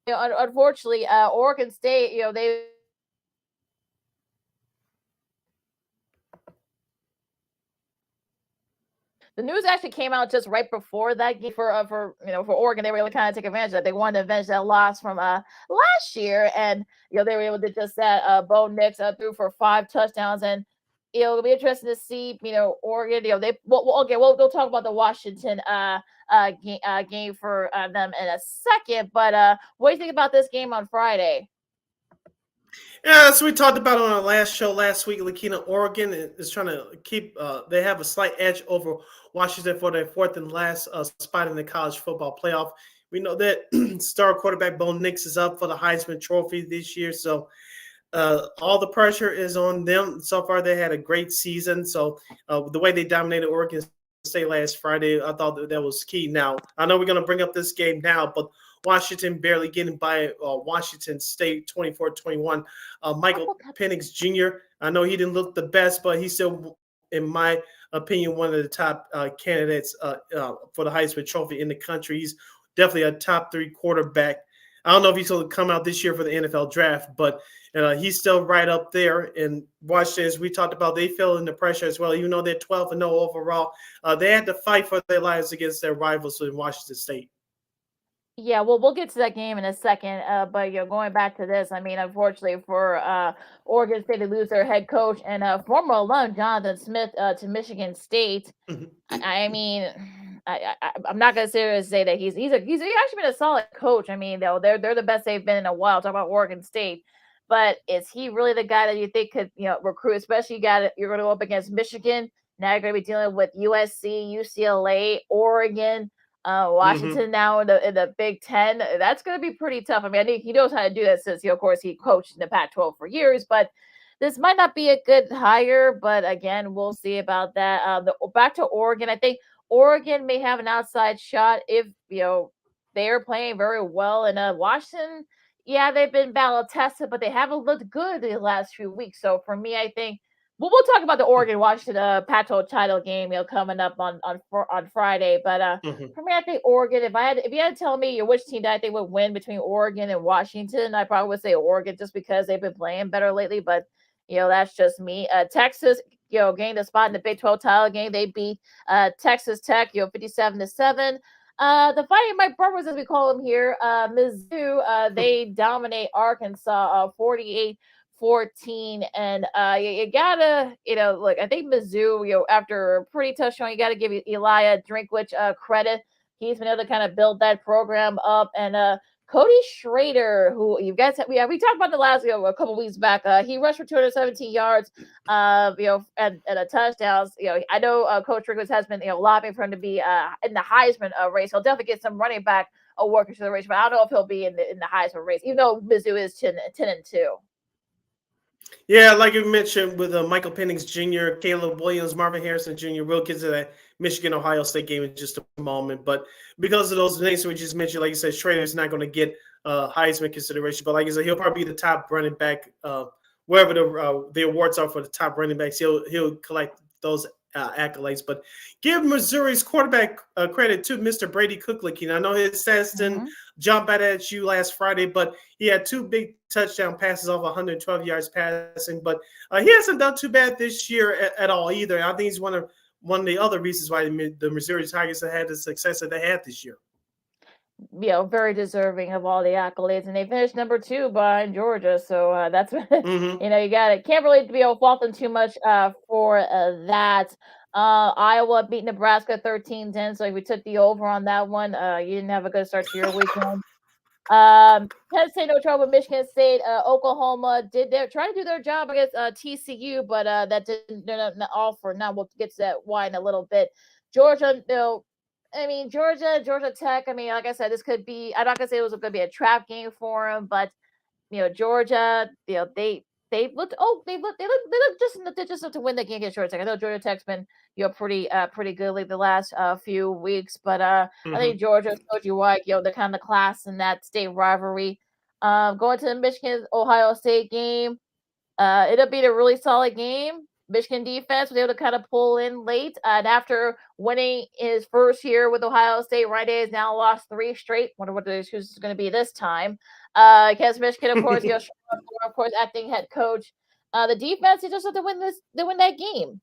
unfortunately, Oregon State, they the news actually came out just right before that game for Oregon. They were able to kind of take advantage of that. They wanted to avenge that loss from last year, and they were able to just that. Bo Nix threw for 5 touchdowns, and it'll be interesting to see Oregon. We'll talk about the Washington game for them in a second. But what do you think about this game on Friday? Yeah, so we talked about on our last show last week. Lakina, Oregon is trying to keep. They have a slight edge over Washington for their 4th and last spot in the college football playoff. We know that star quarterback Bo Nix is up for the Heisman Trophy this year, so all the pressure is on them. So far, they had a great season. So the way they dominated Oregon State last Friday, I thought that was key. Now, I know we're going to bring up this game now, but Washington barely getting by Washington State 24-21. Michael Penix Jr., I know he didn't look the best, but he's still, in my opinion, one of the top candidates for the Heisman Trophy in the country. He's definitely a top 3 quarterback. I don't know if he's going to come out this year for the NFL draft, but he's still right up there. And Washington, as we talked about, they feel in the pressure as well. Even though they're 12-0 overall, they had to fight for their lives against their rivals in Washington State. Yeah, well, we'll get to that game in a second. But going back to this, I mean, unfortunately for Oregon State to lose their head coach and former alum Jonathan Smith to Michigan State. I mean, I'm not gonna say that he's actually been a solid coach. I mean, they're the best they've been in a while. Talk about Oregon State, but is he really the guy that you think could recruit? Especially you're going to go up against Michigan. Now you're going to be dealing with USC, UCLA, Oregon. Washington now in the Big Ten. That's going to be pretty tough. I mean, I think he knows how to do that since, of course, he coached in the Pac-12 for years. But this might not be a good hire. But again, we'll see about that. Back to Oregon, I think Oregon may have an outside shot if they are playing very well. And Washington, yeah, they've been battle tested, but they haven't looked good in the last few weeks. So for me, I think. We'll talk about the Oregon Washington Pac-12 title game, coming up on Friday. But for me, I think Oregon. If you had to tell me which team that I think would win between Oregon and Washington, I probably would say Oregon just because they've been playing better lately. But that's just me. Texas, gained a spot in the Big 12 title game. They beat Texas Tech, 57-7. The Fighting Mike Brothers, as we call them here, Mizzou, they dominate Arkansas 48-14, and you gotta, look, I think Mizzou, after a pretty tough showing, you gotta give Elijah Drinkwitz credit. He's been able to kind of build that program up, and Cody Schrader, who you guys we talked about the last a couple weeks back. He rushed for 217 yards, and a touchdown. I know Coach Drinkwitz has been lobbying for him to be in the Heisman race. He'll definitely get some running back award consideration, but I don't know if he'll be in the Heisman race, even though Mizzou is 10-2. Yeah, like you mentioned with Michael Penix Jr., Caleb Williams, Marvin Harrison Jr., we'll get to that Michigan-Ohio State game in just a moment. But because of those names we just mentioned, like you said, Schrader's not going to get Heisman consideration. But like I said, he'll probably be the top running back wherever the awards are for the top running backs. He'll collect those accolades. But give Missouri's quarterback credit to Mr. Brady Cooklick. I know his stats didn't jump out at you last Friday, but he had 2 big touchdown passes off 112 yards passing. But he hasn't done too bad this year at all either. I think he's one of the other reasons why the Missouri Tigers have had the success that they had this year. Very deserving of all the accolades, and they finished number 2 behind Georgia. So that's what you got it. Can't really be fault them too much for that. Iowa beat Nebraska 13-10. So if we took the over on that one, you didn't have a good start to your weekend. Penn State no trouble. Michigan State, Oklahoma try to do their job against TCU, but that didn't all for now. We'll get to that why in a little bit. Georgia, Georgia Tech. I mean, like I said, this could be. I'm not gonna say it was going to be a trap game for them, but Georgia, they looked just enough to win the game against Georgia Tech. I know Georgia Tech's been pretty good like the last few weeks, but I think Georgia showed you why they're kind of class in that state rivalry. Going to the Michigan Ohio State game, it'll be a really solid game. Michigan defense was able to kind of pull in late, and after winning his first year with Ohio State, Ryan Day has now lost 3 straight. Wonder what who's going to be this time. Against Michigan, of course, of course, acting head coach. The defense, you just have to win that game.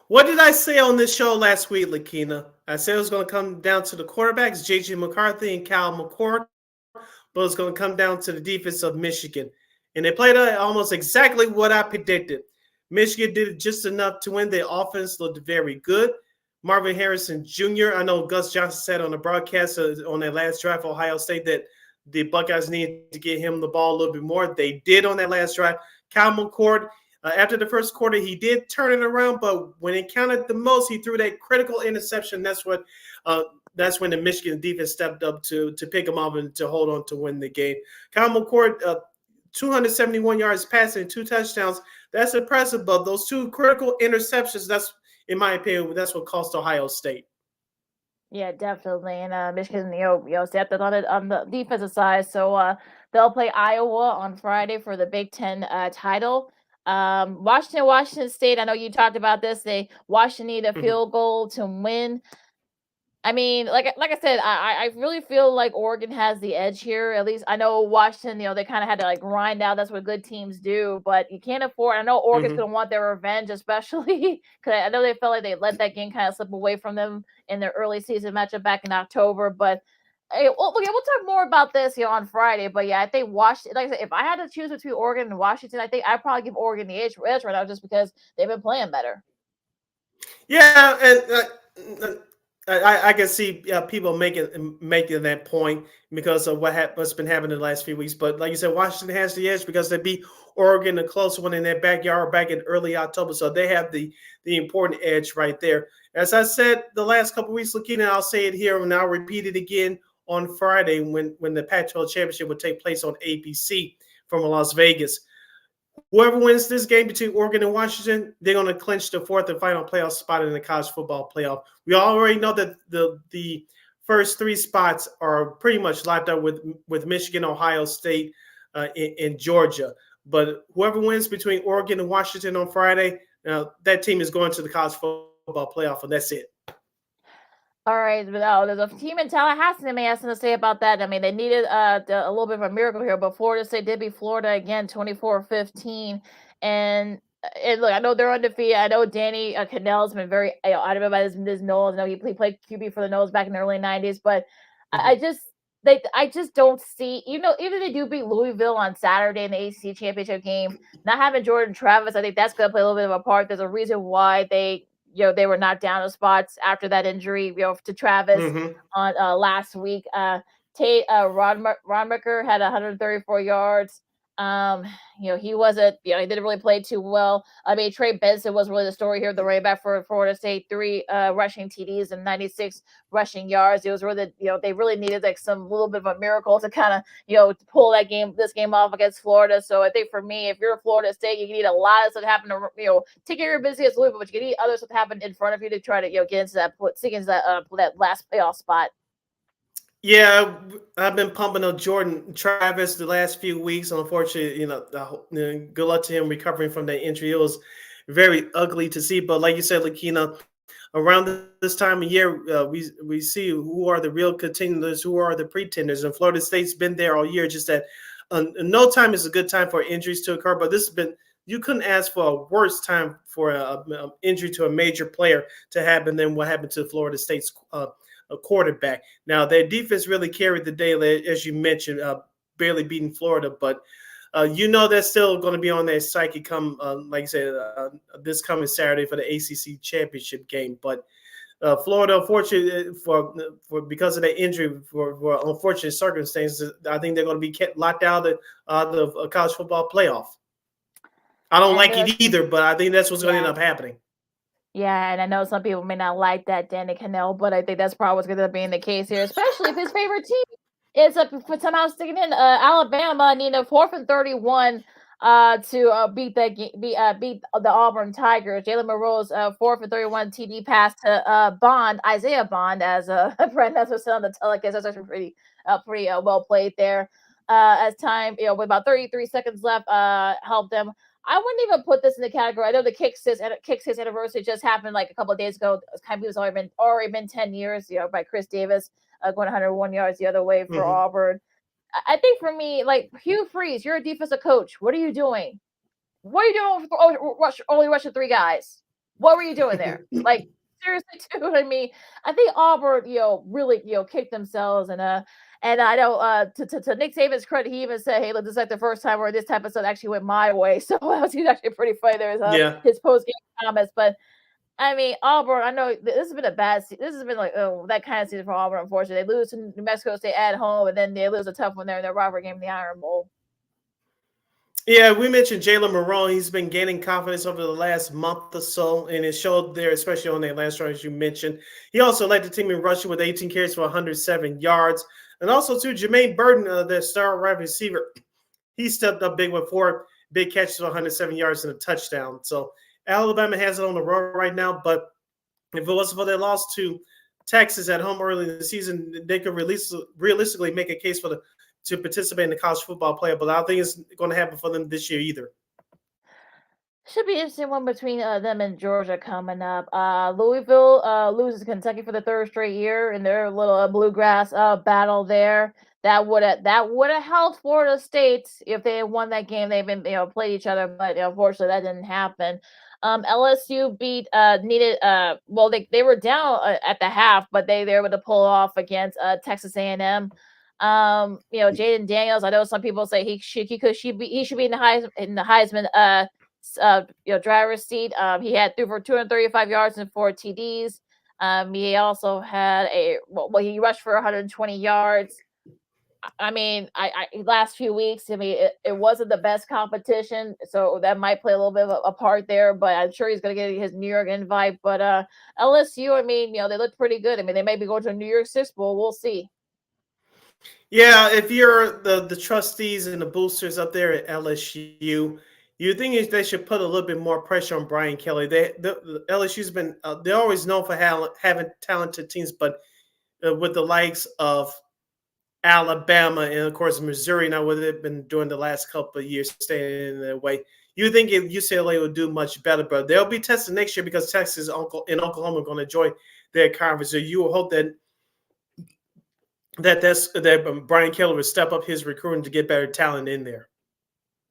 What did I say on this show last week, Lakina? I said it was going to come down to the quarterbacks, J.J. McCarthy and Cal McCord, but it's going to come down to the defense of Michigan. And they played almost exactly what I predicted. Michigan did just enough to win. The offense looked very good. Marvin Harrison Jr., I know Gus Johnson said on the broadcast on that last drive for Ohio State that the Buckeyes needed to get him the ball a little bit more. They did on that last drive. Cal McCord, after the first quarter, he did turn it around, but when it counted the most, he threw that critical interception. That's when the Michigan defense stepped up to pick him up and to hold on to win the game. Cal McCord, 271 yards passing, 2 touchdowns. That's impressive, but those 2 critical interceptions, that's, in my opinion, that's what cost Ohio State. Yeah, definitely. And Michigan, stepped up on it on the defensive side. So they'll play Iowa on Friday for the Big Ten title. Washington State, I know you talked about this. Washington need a field goal to win. I mean, like I said, I really feel like Oregon has the edge here. At least I know Washington, they kind of had to grind out. That's what good teams do. But you can't afford. I know Oregon's going to want their revenge, especially because I know they felt like they let that game kind of slip away from them in their early season matchup back in October. But We'll talk more about this, on Friday. But yeah, I think Washington. Like I said, if I had to choose between Oregon and Washington, I think I'd probably give Oregon the edge right now, just because they've been playing better. Yeah, and I can see people making that point because of what's been happening the last few weeks. But like you said, Washington has the edge because they beat Oregon, a close one in their backyard back in early October. So they have the important edge right there. As I said the last couple of weeks, Lakina, I'll say it here and I'll repeat it again on Friday when the Pac-12 championship will take place on ABC from Las Vegas. Whoever wins this game between Oregon and Washington, they're going to clinch the fourth and final playoff spot in the college football playoff. We already know that the first three spots are pretty much locked up with Michigan, Ohio State, and Georgia. But whoever wins between Oregon and Washington on Friday, that team is going to the college football playoff, and that's it. All right, but there's a team in Tallahassee that may have something to say about that. I mean, they needed a little bit of a miracle here, but Florida State did beat Florida again, 24-15. And look, I know they're undefeated. I know Danny Cannell's been very adamant about his nose. I know he played QB for the nose back in the early 90s, but I just don't see, even if they do beat Louisville on Saturday in the ACC championship game, not having Jordan Travis, I think that's going to play a little bit of a part. There's a reason why they were knocked down in spots after that injury, to Travis on last week. Tate Rodmaker had 134 yards. He wasn't, he didn't really play too well. I mean, Trey Benson was really the story here, the running back for Florida State, 3 rushing TDs and 96 rushing yards. It was really, they really needed like some little bit of a miracle to kind of, pull this game off against Florida. So I think for me, if you're Florida State, you need a lot of stuff to happen to, take care of your business as Louisville, but you need other stuff to happen in front of you to try to, get into that last playoff spot. Yeah, I've been pumping up Jordan Travis the last few weeks. Unfortunately, good luck to him recovering from that injury. It was very ugly to see. But like you said, Lakina, around this time of year, we see who are the real contenders, who are the pretenders. And Florida State's been there all year. Just that no time is a good time for injuries to occur. But this has been, you couldn't ask for a worse time for an injury to a major player to happen than what happened to Florida State's a quarterback. Now, their defense really carried the day, as you mentioned, barely beating Florida, but they're still going to be on their psyche come, like I said, this coming Saturday for the ACC championship game. But Florida, unfortunately, for because of their injury, for unfortunate circumstances, I think they're going to be kept locked out of the college football playoff. I don't like it either, but I think that's what's going to end up happening. Yeah, and I know some people may not like that Danny Cannell, but I think that's probably what's going to be in the case here, especially if his favorite team is somehow sticking in Alabama needing a 4th and 31 to beat the Auburn Tigers. Jalen Monroe's 4th and 31 TD pass to Isaiah Bond, as Brandon was on the telecast. That's actually pretty well played there. As time, with about 33 seconds left, helped them. I wouldn't even put this in the category. I know the kick six anniversary just happened like a couple of days ago. It's already been 10 years, by Chris Davis going 101 yards the other way for Auburn. I think for me, like Hugh Freeze, you're a defensive coach. What are you doing? What are you doing for only rushing 3 guys? What were you doing there? Like seriously, dude. I mean, I think Auburn, really, kicked themselves and I know to Nick Saban's credit, he even said, "Hey, look, this is like the first time where this type of stuff actually went my way." So he's actually pretty funny. There was his post game comments, but I mean, Auburn. I know this has been a bad. This has been like that kind of season for Auburn. Unfortunately, they lose to New Mexico State at home, and then they lose a tough one there in their rivalry game in the Iron Bowl. Yeah, we mentioned Jalen Monroe. He's been gaining confidence over the last month or so, and it showed there, especially on that last run, as you mentioned. He also led the team in rushing with 18 carries for 107 yards. And also, too, Jermaine Burton, their star wide receiver, he stepped up big with 4 big catches for 107 yards and a touchdown. So Alabama has it on the road right now, but if it wasn't for their loss to Texas at home early in the season, they could realistically make a case to participate in the college football playoff, but I don't think it's going to happen for them this year either. Should be an interesting one between them and Georgia coming up. Louisville loses Kentucky for the 3rd straight year in their little bluegrass battle there. That would have helped Florida State if they had won that game. They've been played each other, but unfortunately that didn't happen. LSU beat needed well they were down at the half, but they were able to pull off against Texas A&M. Jaden Daniels. I know some people say he should be in the Heisman driver's seat. He had threw for 235 yards and 4 TDs. He also had he rushed for 120 yards. I mean, I last few weeks, I mean, it wasn't the best competition, so that might play a little bit of a part there. But I'm sure he's going to get his New York invite. But LSU, I mean, they look pretty good. I mean, they may be going to a New Year's Six Bowl. We'll see. Yeah, if you're the trustees and the boosters up there at LSU, you think they should put a little bit more pressure on Brian Kelly. The LSU's been they're always known for having talented teams, but with the likes of Alabama and of course Missouri, now what they've been doing the last couple of years, staying in their way. You think if UCLA will do much better, but they'll be tested next year because Texas and Oklahoma are going to join their conference. So you will hope that Brian Kelly will step up his recruiting to get better talent in there.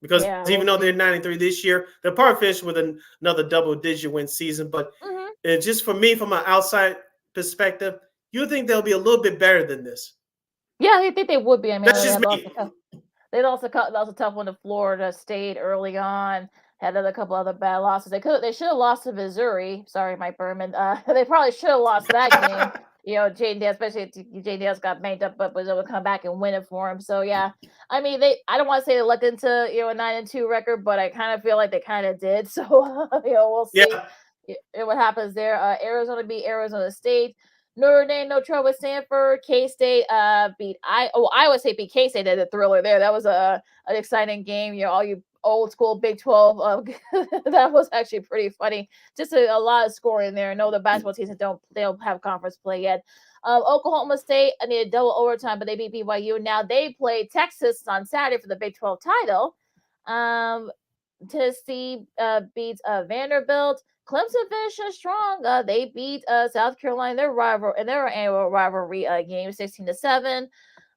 Because even though they're 9-3 this year, they'll probably finish with another double-digit win season. But just for me, from an outside perspective, you think they'll be a little bit better than this. Yeah, I think they would be. I mean, that's just me. They lost a tough one to Florida State early on. Had a couple other bad losses. They should have lost to Missouri. Sorry, Mike Berman. They probably should have lost that game. Jaden Daniels, especially Jaden Daniels got banged up, but was able to come back and win it for him. So yeah, I mean, I don't want to say they looked into a 9-2 record, but I kind of feel like they kind of did. So we'll see what happens there. Arizona beat Arizona State. Notre Dame, no trouble with Stanford. K-State beat Iowa State beat K-State. Did a thriller there. That was an exciting game. All you old school Big 12. That was actually pretty funny. Just a lot of scoring there. No, the basketball teams they don't have conference play yet. Oklahoma State needed double overtime, but they beat BYU. Now they play Texas on Saturday for the Big 12 title. Tennessee beats Vanderbilt. Clemson finished strong. They beat South Carolina, their annual rivalry game, 16-7.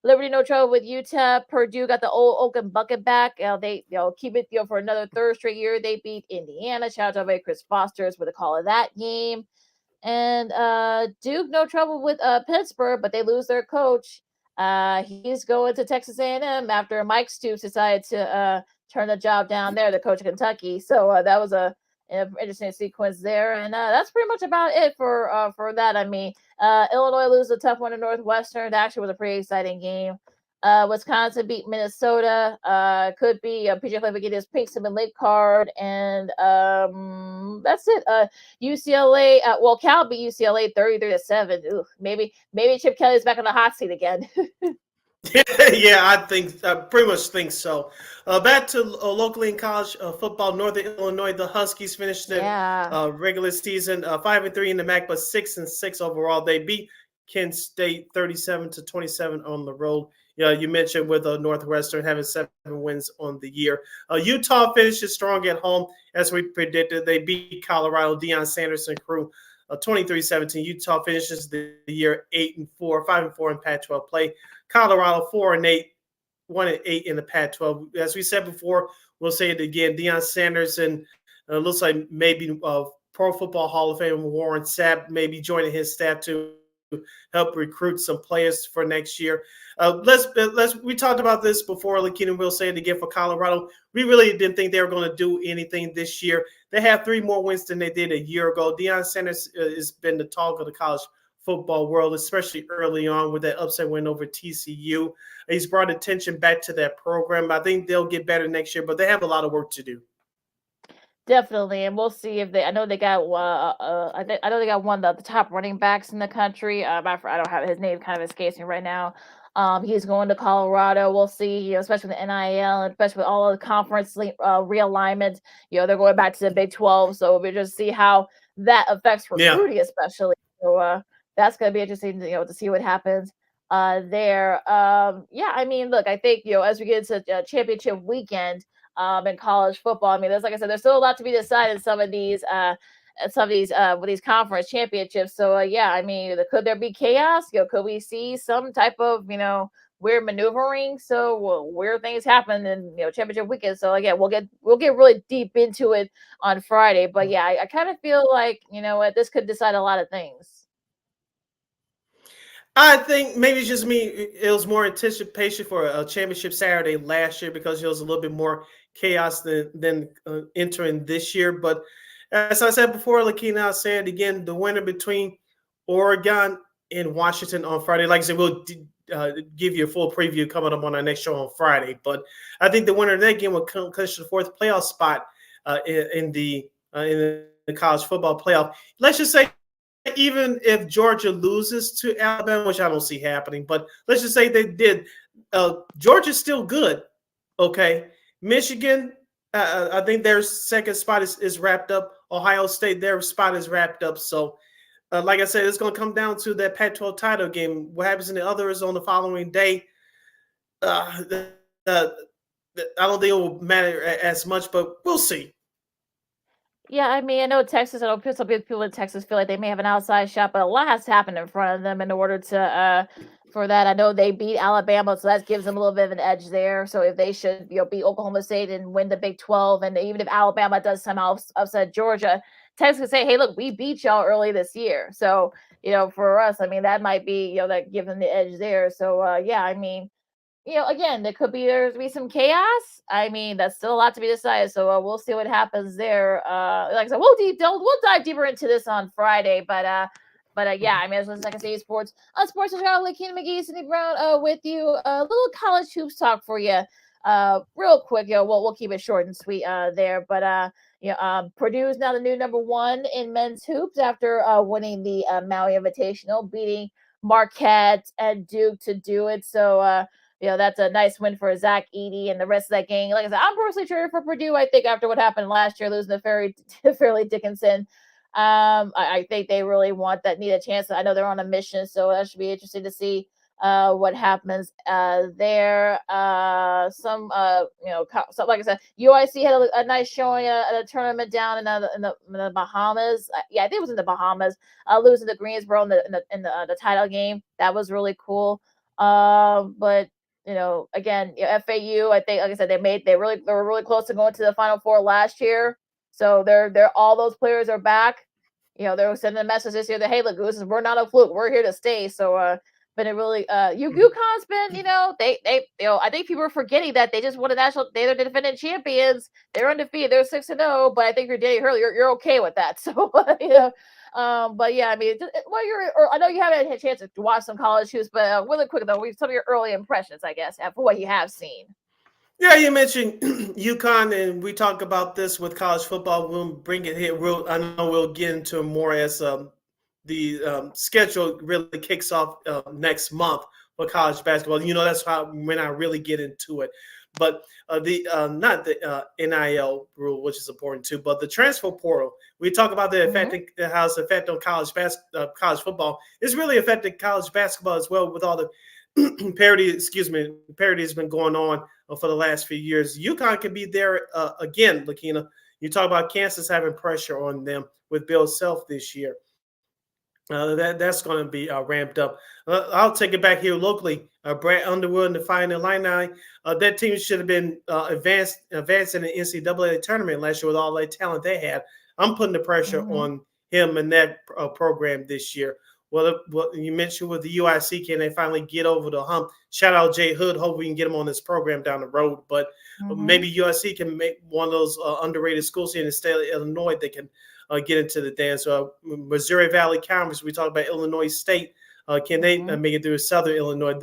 Liberty no trouble with Utah. Purdue got the old Oaken bucket back. They keep it for another third straight year. They beat Indiana. Shout out to Chris Foster's with a call of that game. And Duke no trouble with Pittsburgh, but they lose their coach. He's going to Texas A&M after Mike Stoops decided to turn the job down there, the coach of Kentucky. So that was an interesting sequence there, and that's pretty much about it for that. I mean, Illinois loses a tough one to Northwestern. That actually was a pretty exciting game. Wisconsin beat Minnesota. Could be PJ Fleck get his pink and late card, and that's it. UCLA. Cal beat UCLA 33-7. Maybe Chip Kelly's back on the hot seat again. Yeah, I pretty much think so. Back to locally in college football, Northern Illinois, the Huskies finished their regular season 5-3 in the MAC, but 6-6 overall. They beat Kent State 37-27 on the road. You mentioned with Northwestern having 7 wins on the year. Utah finishes strong at home, as we predicted. They beat Colorado, Deion Sanders and crew 23-17. Utah finishes the year 8-4, 5-4 in Pac-12 play. Colorado 4-8, 1-8 in the Pac-12. As we said before, we'll say it again. Deion Sanders and looks like maybe Pro Football Hall of Fame Warren Sapp maybe joining his staff to help recruit some players for next year. We talked about this before, Lakina will say it again for Colorado. We really didn't think they were going to do anything this year. They have 3 more wins than they did a year ago. Deion Sanders has been the talk of the college football world, especially early on with that upset win over TCU. He's brought attention back to that program. I think they'll get better next year, but they have a lot of work to do. Definitely, and we'll see if I know they got I know they got one of the top running backs in the country. I don't have his name, kind of escapes me right now. He's going to Colorado. We'll see, especially with the NIL, and especially with all of the conference realignment. They're going back to the Big 12, so we'll just see how that affects recruiting, especially. So that's going to be interesting, to see what happens there. I mean, look, I think as we get into championship weekend. In college football, I mean, like I said, there's still a lot to be decided in some of these with these conference championships. So I mean, could there be chaos? Could we see some type of weird maneuvering. So weird things happen in championship weekend. So again, we'll get really deep into it on Friday. But yeah, I kind of feel like what this could decide a lot of things. I think maybe it's just me. It was more anticipation for a championship Saturday last year because it was a little bit more chaos than entering this year. But as I said before, Lakina, I said again, the winner between Oregon and Washington on Friday. Like I said, we'll give you a full preview coming up on our next show on Friday. But I think the winner of that game will clinch the fourth playoff spot in the college football playoff. Let's just say, even if Georgia loses to Alabama, which I don't see happening, but let's just say they did, Georgia's still good. Okay. Michigan, I think their second spot is wrapped up. Ohio State, their spot is wrapped up. So, like I said, it's going to come down to that Pac-12 title game. What happens in the others on the following day, I don't think it will matter as much, but we'll see. Yeah, I mean, I know Texas. I know some people in Texas feel like they may have an outside shot, but a lot has happened in front of them in order to for that. I know they beat Alabama, so that gives them a little bit of an edge there. So if they should beat Oklahoma State and win the Big 12, and even if Alabama does somehow upset Georgia, Texas can say, "Hey, look, we beat y'all early this year." So for us, I mean, that might be that give them the edge there. So yeah, I mean. Again, there's be some chaos. I mean, that's still a lot to be decided. So we'll see what happens there. Like I said, we'll dive deeper into this on Friday. But yeah, I mean, as I can say, sports Chicago, Lakina McGee, Cindy Brown, with you. A little college hoops talk for you, real quick. We'll keep it short and sweet there. But Purdue is now the new number 1 in men's hoops after winning the Maui Invitational, beating Marquette and Duke to do it. So. That's a nice win for Zach Edey and the rest of that gang. Like I said, I'm personally cheering for Purdue. I think after what happened last year, losing to Fairleigh Dickinson, I think they really need a chance. I know they're on a mission, so that should be interesting to see what happens there. So like I said, UIC had a nice showing at a tournament down in the Bahamas. Yeah, I think it was in the Bahamas, losing to Greensboro in the title game. That was really cool. But again, FAU, I think, like I said, they were really close to going to the Final Four last year. So they're all those players are back. They're sending a message this year that, hey, look, we're not a fluke. We're here to stay. So but it really UConn's been, they I think people are forgetting that they just won a they're the defending champions. They're undefeated. They're 6-0, but I think you're Danny Hurley, you're okay with that. So but yeah, I mean, I know you haven't had a chance to watch some college hoops, but really quick though, some of your early impressions, I guess, for what you have seen. Yeah, you mentioned UConn, and we talk about this with college football. We'll bring it here. I know we'll get into more as the schedule really kicks off next month for college basketball. That's when I really get into it. But not the NIL rule, which is important too, but the transfer portal. We talk about the how it's affecting college football. It's really affecting college basketball as well with all the parity has been going on for the last few years. UConn can be there again, Lakina. You talk about Kansas having pressure on them with Bill Self this year. That's going to be ramped up. I'll take it back here locally. Brad Underwood and the Fighting Illini. That team should have been advanced in the NCAA tournament last year with all that talent they had. I'm putting the pressure on him and that program this year. Well, you mentioned with the UIC, can they finally get over the hump? Shout out Jay Hood. Hope we can get him on this program down the road. But maybe UIC can make one of those underrated schools here in the state of Illinois that can get into the dance. Missouri Valley Conference, we talked about Illinois State. Can they make it through Southern Illinois?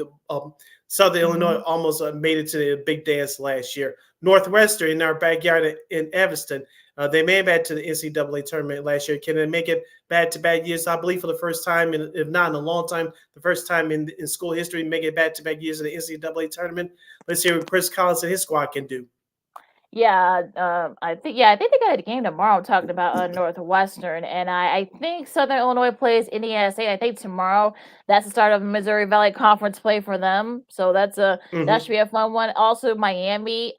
Southern Illinois almost made it to the big dance last year. Northwestern in our backyard in Evanston, they made it back to the NCAA tournament last year. Can they make it back-to-back years? I believe for the first time, if not in a long time, the first time in school history, make it back-to-back years in the NCAA tournament. Let's see what Chris Collins and his squad can do. Yeah, I think they got a game tomorrow talking about Northwestern, and I think Southern Illinois plays Indiana State. I think tomorrow that's the start of Missouri Valley Conference play for them, so that should be a fun one. Also, Miami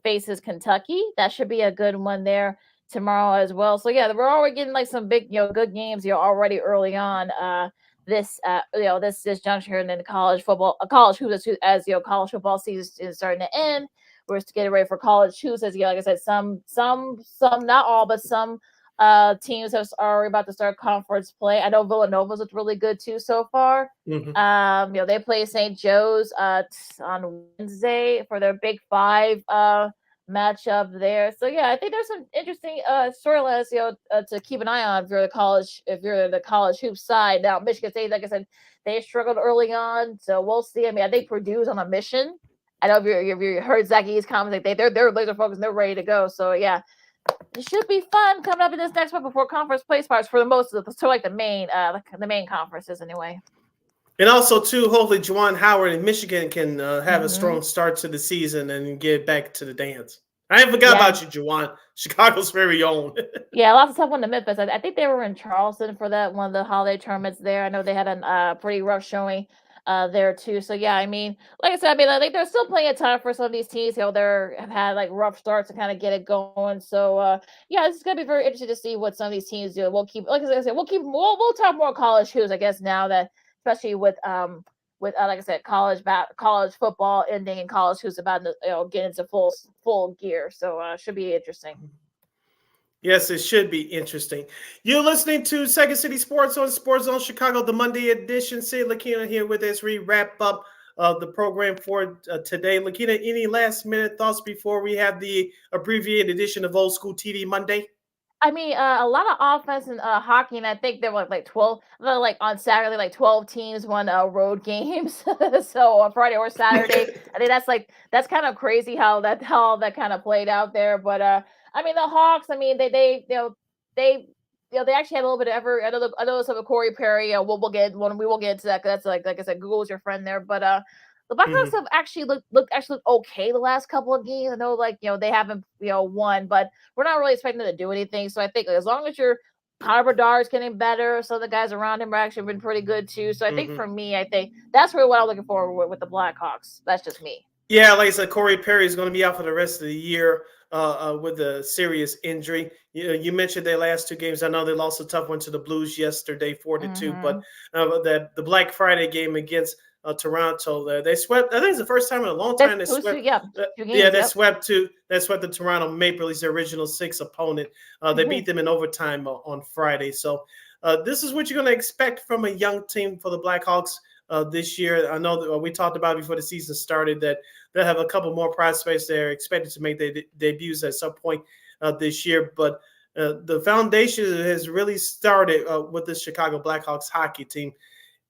faces Kentucky. That should be a good one there tomorrow as well. So yeah, we're already getting like some big good games already early on this this juncture, and then college football, college hoops as college football season is starting to end. We're just getting ready for college hoops, as like I said, some not all, but some teams are about to start conference play. I know Villanova's looked really good too so far. They play St. Joe's on Wednesday for their Big Five matchup there. So yeah, I think there's some interesting storylines to keep an eye on if you're the college hoops side. Now Michigan State, like I said, they struggled early on, so we'll see. I mean, I think Purdue's on a mission. I know if you heard Zacky's comments, like they're laser focused and they're ready to go. So yeah, it should be fun coming up in this next one before conference play starts for the most of the main conferences anyway. And also too, hopefully Juwan Howard in Michigan can have a strong start to the season and get back to the dance. I ain't forgot about you, Juwan. Chicago's very own. Yeah, lots of stuff on the Memphis. I think they were in Charleston for that one of the holiday tournaments there. I know they had a pretty rough showing there too. So yeah, I mean, like I said, I think there's still plenty of time for some of these teams. Have had like rough starts to kind of get it going. So yeah, it's gonna be very interesting to see what some of these teams do. We'll keep, like I said, we'll talk more college hoops, I guess, now that especially with like I said, college football ending and college hoops about to get into full gear. So should be interesting. Yes, it should be interesting. You're listening to Second City Sports on Sports Zone Chicago, the Monday edition. Sid Lakina here with us. We wrap up the program for today. Lakina, any last minute thoughts before we have the abbreviated edition of Old School TV Monday? I mean, a lot of offense in hockey, and I think there were like 12, like on Saturday, like 12 teams won road games. So on Friday or Saturday, I think that's kind of crazy how that kind of played out there. But I mean, the Hawks, I mean, they actually had a little bit of effort. I know some of Corey Perry. We will get into that because that's like I said, Google's your friend there. But the Blackhawks have actually looked okay the last couple of games. I know, they haven't won, but we're not really expecting them to do anything. So I think as long as Connor Bedard's getting better, some of the guys around him are actually been pretty good too. So I think for me, I think that's really what I'm looking for with the Blackhawks. That's just me. Yeah, like I said, Corey Perry is going to be out for the rest of the year with a serious injury. You mentioned their last two games. I know they lost a tough one to the Blues yesterday, 4-2. But the Black Friday game against Toronto, they swept. I think it's the first time in a long time they swept. They swept the Toronto Maple Leafs, their original 6 opponent. They beat them in overtime on Friday. So this is what you're going to expect from a young team for the Blackhawks this year. I know that we talked about before the season started that they'll have a couple more prospects they're expected to make their debuts at some point this year. But the foundation has really started with the Chicago Blackhawks hockey team.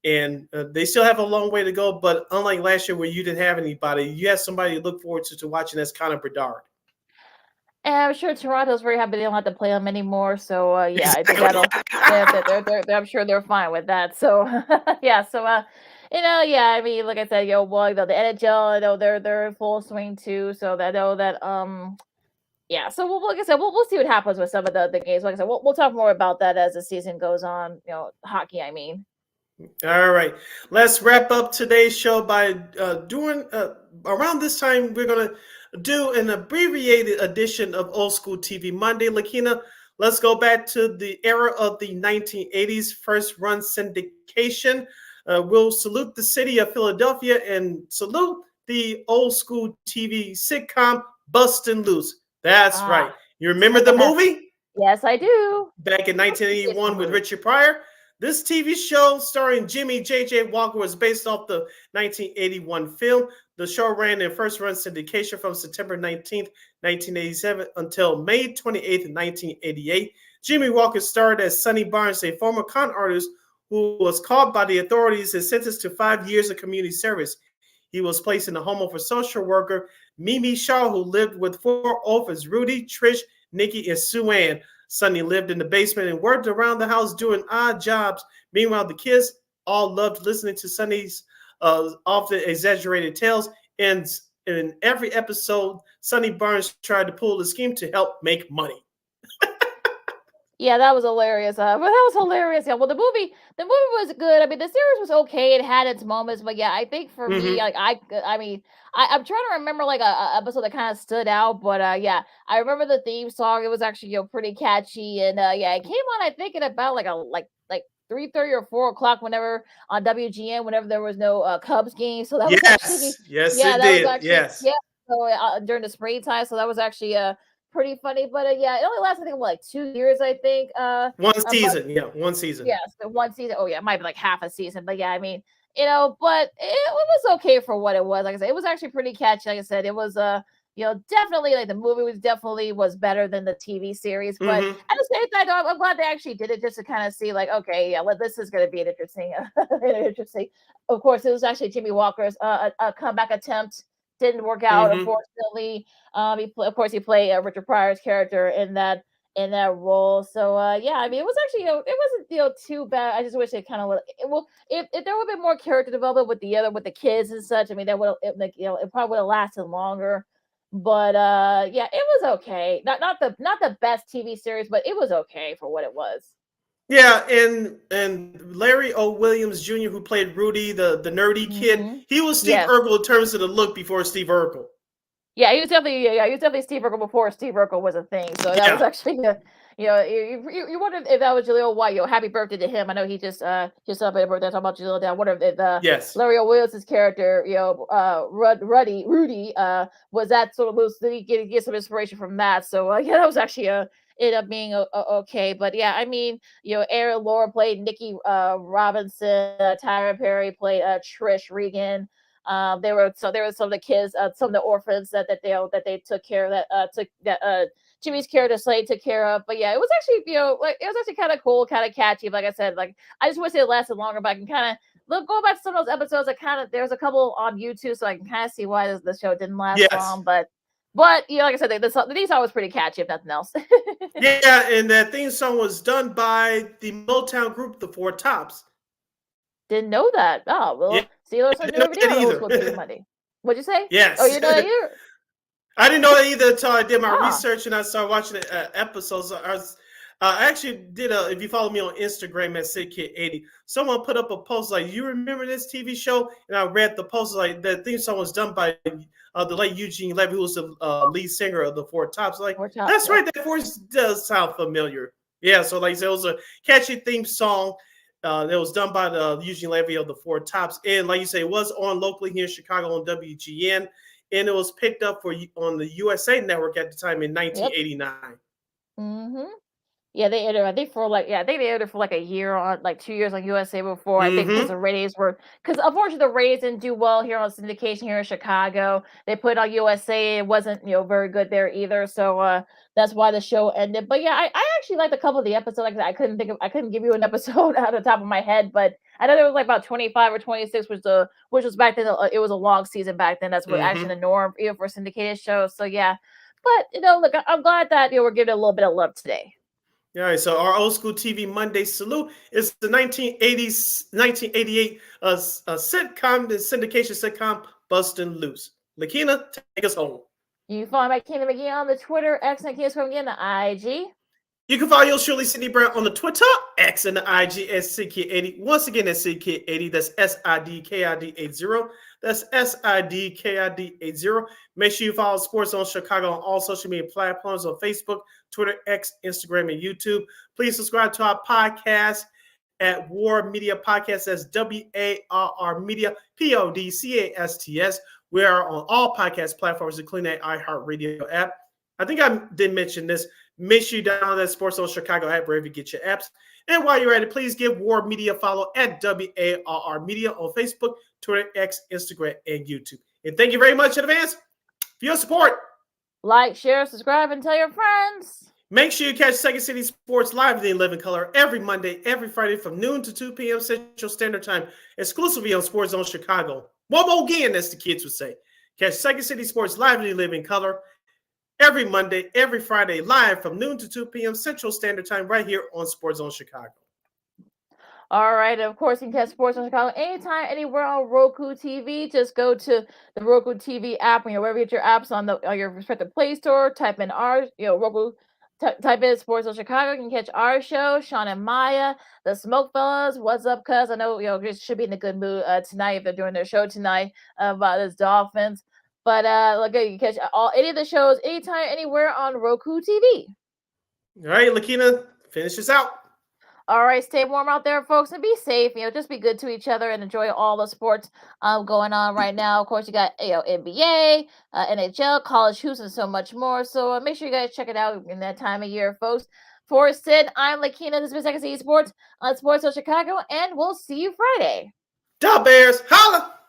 And they still have a long way to go. But unlike last year where you didn't have anybody, you have somebody to look forward to watching. That's Connor Bedard. And I'm sure Toronto's very happy they don't have to play them anymore. So yeah, I think I'm sure they're fine with that. So yeah, so yeah, I mean, like I said, the NHL, I know they're in full swing too. So I know that yeah. So like I said, we'll see what happens with some of the games. Like I said, we'll talk more about that as the season goes on. Hockey, I mean. All right, let's wrap up today's show by doing around this time we're gonna do an abbreviated edition of Old School TV Monday. Lakina, let's go back to the era of the 1980s first run syndication. We'll salute the city of Philadelphia and salute the Old School TV sitcom Bustin' Loose. That's right. You remember the movie? Yes, I do. Back in 1981 with Richard Pryor. This TV show starring Jimmy J.J. Walker was based off the 1981 film. The show ran in first-run syndication from September 19th, 1987 until May 28th, 1988. Jimmy Walker starred as Sonny Barnes, a former con artist who was caught by the authorities and sentenced to 5 years of community service. He was placed in the home of a social worker, Mimi Shaw, who lived with 4 orphans, Rudy, Trish, Nikki, and Sue Ann. Sonny lived in the basement and worked around the house doing odd jobs. Meanwhile, the kids all loved listening to Sonny's often exaggerated tales. And in every episode, Sonny Barnes tried to pull the scheme to help make money. Yeah, that was hilarious. But that was hilarious. Yeah, well, the movie was good. I mean, the series was okay. It had its moments, but yeah, I think for me, like I'm trying to remember like a episode that kind of stood out. But yeah, I remember the theme song. It was actually pretty catchy, and yeah, it came on I think in about like 3:30 or 4 o'clock whenever on WGN, whenever there was no Cubs game. So that was actually that was actually during the springtime. So that was actually pretty funny. But it only lasted, I think, like 2 years, I think. One season. One season. Yes, one season. Oh, yeah, it might be like half a season. But yeah, I mean, but it was okay for what it was. Like I said, it was actually pretty catchy. Like I said, it was definitely like the movie was better than the TV series. But at the same time, though, I'm glad they actually did it just to kind of see like, okay, this is going to be an interesting. Of course, it was actually Jimmy Walker's a comeback attempt. Didn't work out, unfortunately. He played Richard Pryor's character in that role. So I mean, it was actually it wasn't too bad. I just wish it kind of if there would have been more character development with the kids and such. I mean, that would it probably would have lasted longer. But it was okay. Not the best TV series, but it was okay for what it was. Yeah, and Larry O. Williams Jr., who played Rudy, the nerdy kid, he was Steve Urkel in terms of the look before Steve Urkel. Yeah, he was definitely Steve Urkel before Steve Urkel was a thing. So that was actually you wondered if that was Jaleel White. Happy birthday to him. I know he just celebrated birthday. Talking about Jaleel. I wonder if Larry O. Williams' character, Rudy, was that sort of loose? Did he get some inspiration from that? So that was actually ended up being okay. But yeah, I mean, Aaron Laura played Nikki Robinson, Tyra Perry played Trish Regan. There were some of the kids, some of the orphans that they took care of, Jimmy's character Slate took care of. But yeah, it was actually it was actually kind of cool, kind of catchy. Like I said, like I just wish it lasted longer, but I can kind of go back to some of those episodes. There's a couple on YouTube, so I can kind of see why the show didn't last long. But like I said, the theme song was pretty catchy, if nothing else. Yeah, and that theme song was done by the Motown group, the Four Tops. Didn't know that. Oh, well, Steelers are new every day on Old School TV Monday. What'd you say? Yes. Oh, you know that either? I didn't know that either until I did my research and I started watching the episodes. I actually did if you follow me on Instagram at SidKid80, someone put up a post like, you remember this TV show? And I read the post like the theme song was done by the late Eugene Levy, who was the lead singer of the Four Tops. Like, that's right, that voice does sound familiar. Yeah, so like I said, it was a catchy theme song. That was done by the Eugene Levy of the Four Tops. And like you say, it was on locally here in Chicago on WGN. And it was picked up on the USA Network at the time in 1989. Mm-hmm. Yeah, they aired it. I think they aired it for like a year on, like 2 years on USA before. I think because the ratings unfortunately the ratings didn't do well here on syndication here in Chicago. They put it on USA. It wasn't very good there either. So that's why the show ended. But yeah, I actually liked a couple of the episodes. Like I couldn't give you an episode out of the top of my head, but I know there was like about 25 or 26, which was back then. It was a long season back then. That's what actually the norm even for syndicated shows. So yeah, but look, I'm glad that we're giving it a little bit of love today. All right, so our Old School TV Monday salute is the 1988 sitcom, the syndication sitcom Bustin' Loose. Lakina, take us home. You can follow my Kingdom McGee on the Twitter, X, and Kingdom McGee on the IG. You can follow yours truly, Sydney Brown, on the Twitter, X, and the IG at SidKid80. Once again, that's SidKid80. That's SIDKID80. That's SIDKID80. Make sure you follow Sports on Chicago on all social media platforms on Facebook, Twitter, X, Instagram, and YouTube. Please subscribe to our podcast at War Media Podcast. That's WARR Media, PODCASTS. We are on all podcast platforms, including that iHeartRadio app. I think I did mention this. Make sure you download that Sports on Chicago app wherever you get your apps. And while you're at it, please give War Media a follow at WARR Media on Facebook, Twitter, X, Instagram, and YouTube. And thank you very much in advance for your support. Like, share, subscribe, and tell your friends. Make sure you catch Second City Sports live in living color every Monday, every Friday from noon to 2 p.m. Central Standard Time, exclusively on Sports Zone Chicago. One more again, as the kids would say. Catch Second City Sports live in living color every Monday, every Friday, live from noon to 2 p.m. Central Standard Time, right here on Sports Zone Chicago. All right. Of course, you can catch Sports on Chicago anytime, anywhere on Roku TV. Just go to the Roku TV app, wherever you get your apps on your respective Play Store. Type in Roku. Type in Sports on Chicago. You can catch our show, Sean and Maya, the Smoke Fellas. What's up, cuz? I know you should be in a good mood tonight if they're doing their show tonight about this Dolphins. But look, you can catch any of the shows anytime, anywhere on Roku TV. All right, Lakina, finish this out. All right, stay warm out there, folks, and be safe. Just be good to each other and enjoy all the sports going on right now. Of course, you got NBA, NHL, college hoops, and so much more. So make sure you guys check it out in that time of year, folks. For Sid, I'm Lakina. This has been Second City Sports on Sports of Chicago, and we'll see you Friday. Da Bears, holla!